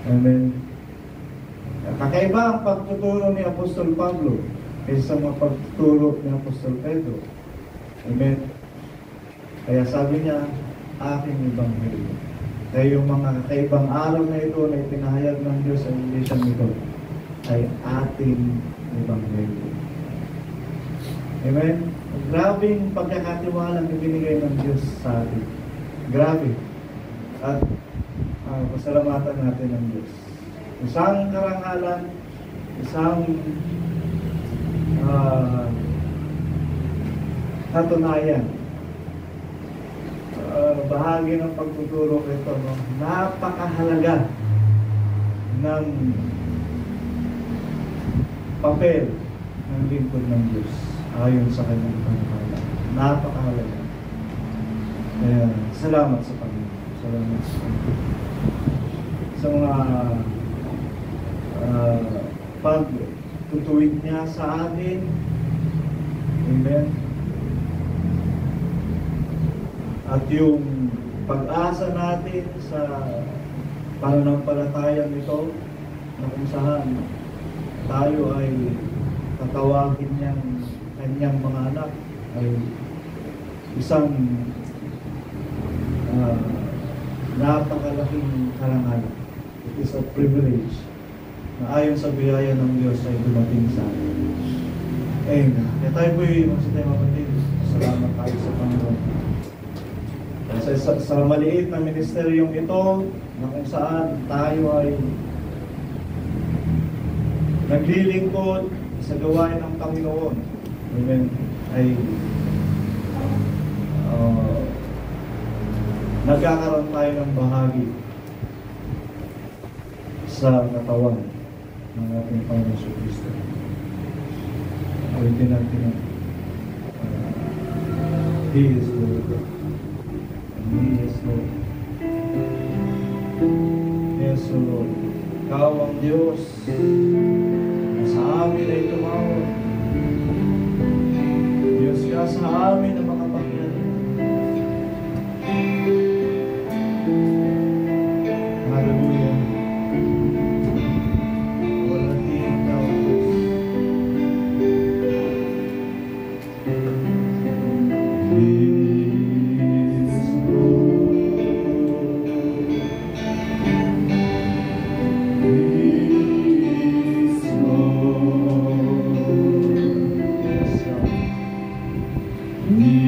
Amen. Kakaiba ang pagtuturo ni Apostol Pablo kaysa mga pagtuturo ni Apostol Pedro. Amen. Kaya sabi niya, aking Ebanghelyo. Kaya yung mga kakaibang araw na ito na ipinahayag ng Diyos sa iglesia nito ay ating Ebanghelyo. Amen. Grabing pagkakatiwalang ibinigay ng Diyos sa atin. Grabe. At pasalamatan natin ng Diyos. Isang karangalan, isang katunayan. Bahagi ng pagtuturo ko ito, no? Napakahalaga ng papel ng lingkod ng Diyos ayon sa kanyang pangalan. Napakahalaga. Kaya, salamat sa Panginoon. Salamat sa Panginoon. Sa mga pagtutuwid niya sa atin. Amen. At yung pag-asa natin sa pananampalatayang ito na kung saan tayo ay tatawagin niyang kanyang mga anak ay isang napakalaking karangalan. It is a privilege na ayon sa biyaya ng Diyos ay dumating sa atin. Amen. Kaya tayo po'y magsitay mapatid. Salamat tayo sa Panginoon. Sa maliit na ministeryong ito na kung saan tayo ay naglilingkod sa gawain ng Panginoon. Amen. Ay nagkakaroon tayo ng bahagi sa katawan ng ating Panginoon Jesucristo. Awitin natin He is Lord. He is Lord. Yes, O Lord. Ikaw ang Diyos na sa amin ay tumawag. Diyos ka sa amin na makapangyarihan. Hallelujah. Walatiin ka, O Diyos. We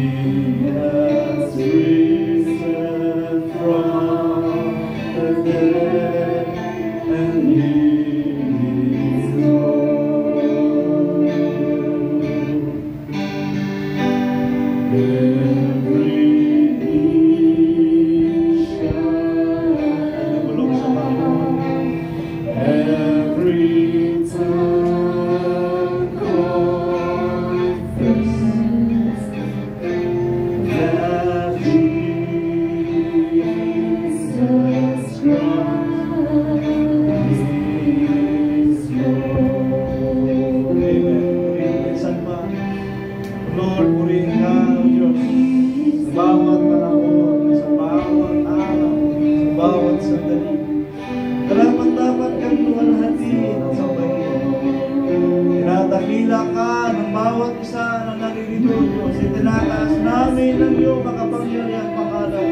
isa na naririto, Diyos. Itinataas namin ang iyong makapangyarihan pangalan.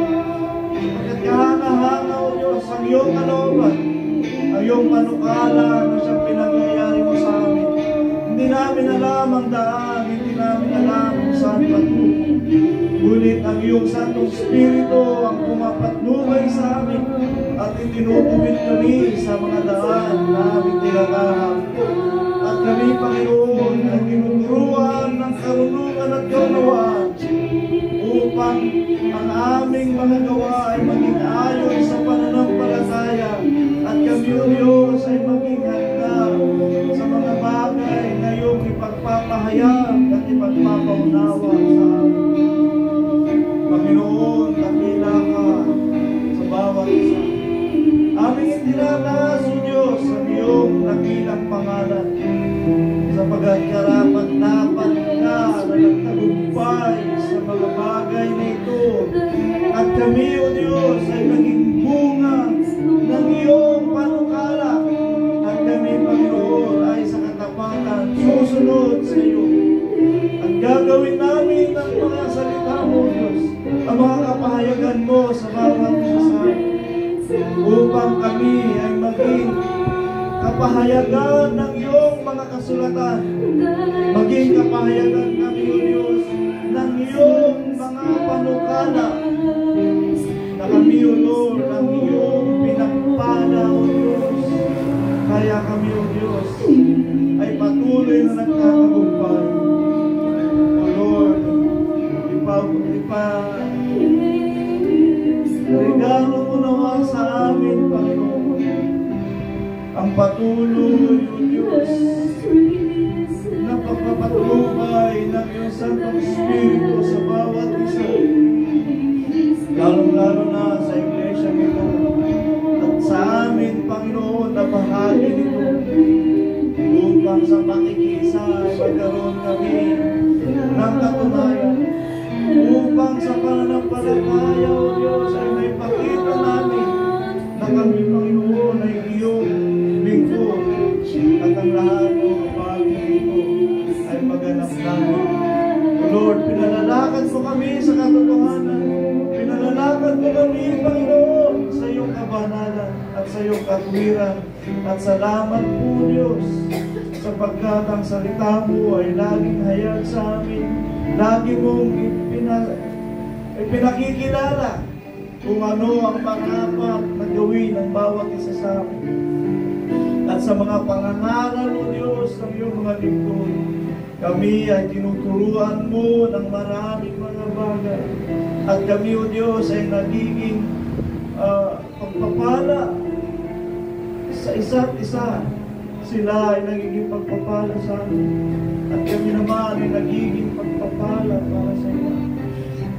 Pagkat kahanga-hanga, O Diyos, ang iyong kalooban, ang iyong panukala na siyang pinangyayari mo sa amin. Hindi namin alam ang daan, hindi namin alam kung saan patungo. Ngunit ang iyong Santong Espiritu ang pumapatnubay sa amin at itinutuwid kami sa mga daan na aming tinatahak. At kami, Panginoon, ay tinuturuan ng karunungan at kaunawaan upang ang aming mga gawa ay maging ayon sa pananampalataya at kami, O Diyos, ay maging handa sa mga bagay na iyong ipagpapahayag at ipagpapaunawa sa amin. Panginoon, dakila ka sa bawat isa. Aming itinataas, O Diyos, ang iyong dakilang pangalan sapagkat karapat-dapat ka na nagtagumpay sa mga bagay na ito. At kami, O Diyos, ay naging bunga ng iyong panukala. At kami, Panginoon, ay sa katapatan susunod sa iyo. At gagawin namin ang mga salita mo, Diyos, ang mga kapahayagan mo sa bawat isa upang kami ay maging kapahayagan ng iyong mga kasulatan. Maging kapahayagan kami, O Diyos, ng iyong mga panukala na kami, O Lord, ng iyong pinagpala, O Diyos. Kaya kami, O Diyos, ay patuloy na nagkakagumpay. O Lord, regalo mo naman sa amin, Panginoon, ang patuloy, O Diyos, na pagpapatubay ng iyong Santong Espiritu sa bawat isa, lalong-lalo na sa iglesia nito at sa amin, Panginoon, na bahagi nito upang sa pakikisa ay magkaroon kami ng katunayan upang sa pananampalataya, O Diyos, ay may pakita namin na kami, Panginoon, ay iyong lingkod at ang lahat ng bagay ito ay maganap namin. O Lord, pinalalakad mo kami sa katotohanan. Pinalalakad mo kami, Panginoon, sa iyong kabanalan at sa iyong katwiran. At salamat po, Diyos, sapagkat ang salita mo ay laging hayag sa amin. Lagi mong pinakikilala kung ano ang pangapat na gawin ng bawat isa sa amin. At sa mga pangangaral, O Diyos, ng iyong mga lingkod, kami ay tinuturuan mo ng maraming mga bagay. At kami, O Diyos, ay nagiging pagpapala sa isa't isa. Sila ay nagiging pagpapala sa amin. At kami naman ay nagiging pagpapala para sa iyo.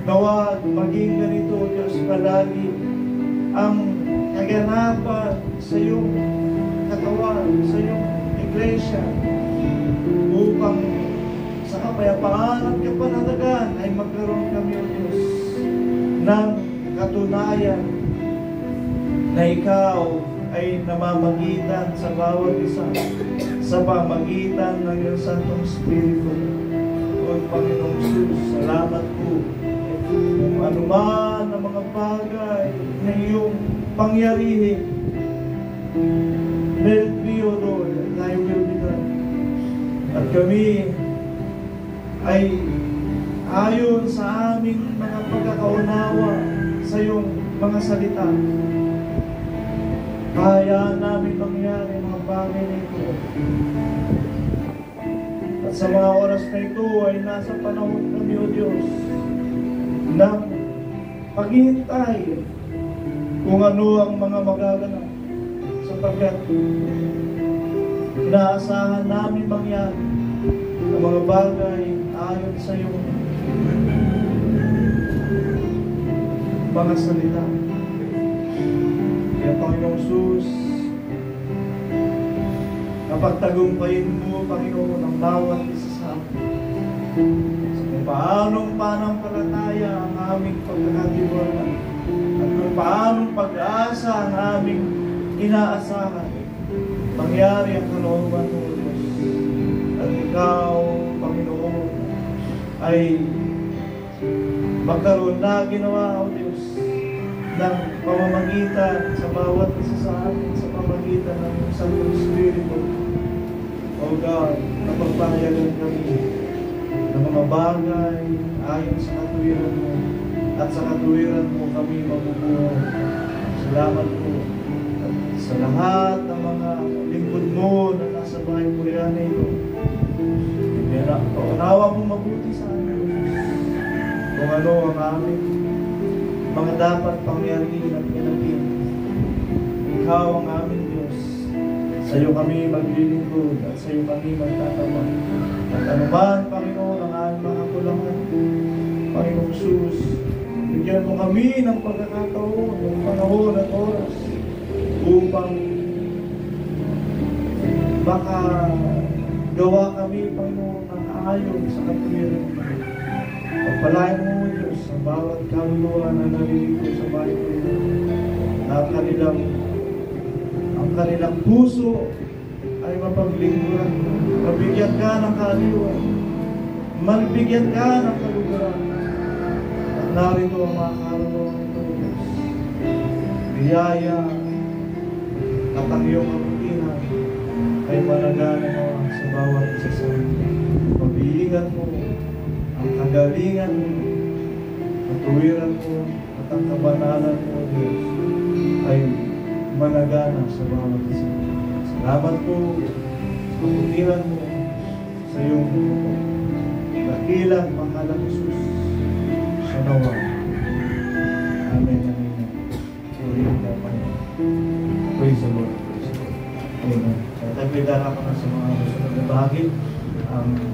Nawa maging ganito, Diyos, palagi ang kaganapan sa iyong katawan, sa iyong iglesia, upang sa kapayapaan at kapanatagan ay magkaroon kami, O Diyos, ng katunayan na ikaw ay namamagitan sa bawat isa sa pamagitan ng iyong Santong Espiritu. O Panginoong Jesus, salamat po kung anuman ang mga bagay na iyong pangyarihin. Let it be, O Lord, and thy will be done. At kami ay ayon sa aming mga pagkakaunawa sa iyong mga salita. Kaya namin mangyari mga bagay na ito. At sa mga oras na ito ay nasa panahon kami, O Diyos, ng paghihintay kung ano ang mga magaganap, sapagkat inaasahan namin mangyari ang mga bagay ayon sa iyong mga salita. Kaya Panginoong Jesus, napagtagumpayin mo, Panginoon, ang bawat isa sa amin. Sa kung paanong panampalataya ang aming pagkakatiwala at kung paanong pag-asa ang aming inaasahan, mangyari ang kalooban mo, Diyos. At ikaw, Panginoon, ay magkaroon na ginawa, O Diyos, ng pamamagitan sa bawat isa sa atin, sa pamamagitan ng Santo Espiritu. O God, napagpahayagan kami ng mga bagay ayon sa katuwiran mo, at sa katuwiran mo kami mabubuhay. Salamat po sa lahat ng mga lingkod mo na nasa bahay mo yan ito. Paunawa mo mabuti sa amin, kung ano ang aming mga dapat pangyarihin at pinagin. Ikaw ang aming Diyos. Sa iyo kami maglilingkod at sa iyo kami magtatawa. At anuman, Panginoon, ang aming mga kulangan, Panginoong Jesus, bigyan mo kami ng pagkakataon, ng panahon at oras upang baka gawa kami, Panginoon, ng ayon sa katuwiran mo. Pagpalain mo, Diyos, sa bawat kaluluwa na nalilingkod sa bahay ko na ang kanilang puso ay mapaglingkuran. Mabigyan ka ng kaaliwan. Mabigyan ka ng kaluguran. At narito ang mga kaluluwa nito, Diyos. Biyaya at ang iyong kabutihan ay managana mo sa bawat isa sa atin. Pag-iingat mo ang kagalingan mo, ang tuwiran mo, at ang kabanalan mo, Diyos, ay managana sa bawat isa. Salamat po sa kabutihan mo sa iyong dakilang pangalan Jesus sa nawa. Amen. Amen. Purihin ka, Panginoon. Praise the Lord. Amen. Tayo pwede ka na sa mga gusto na bahagi.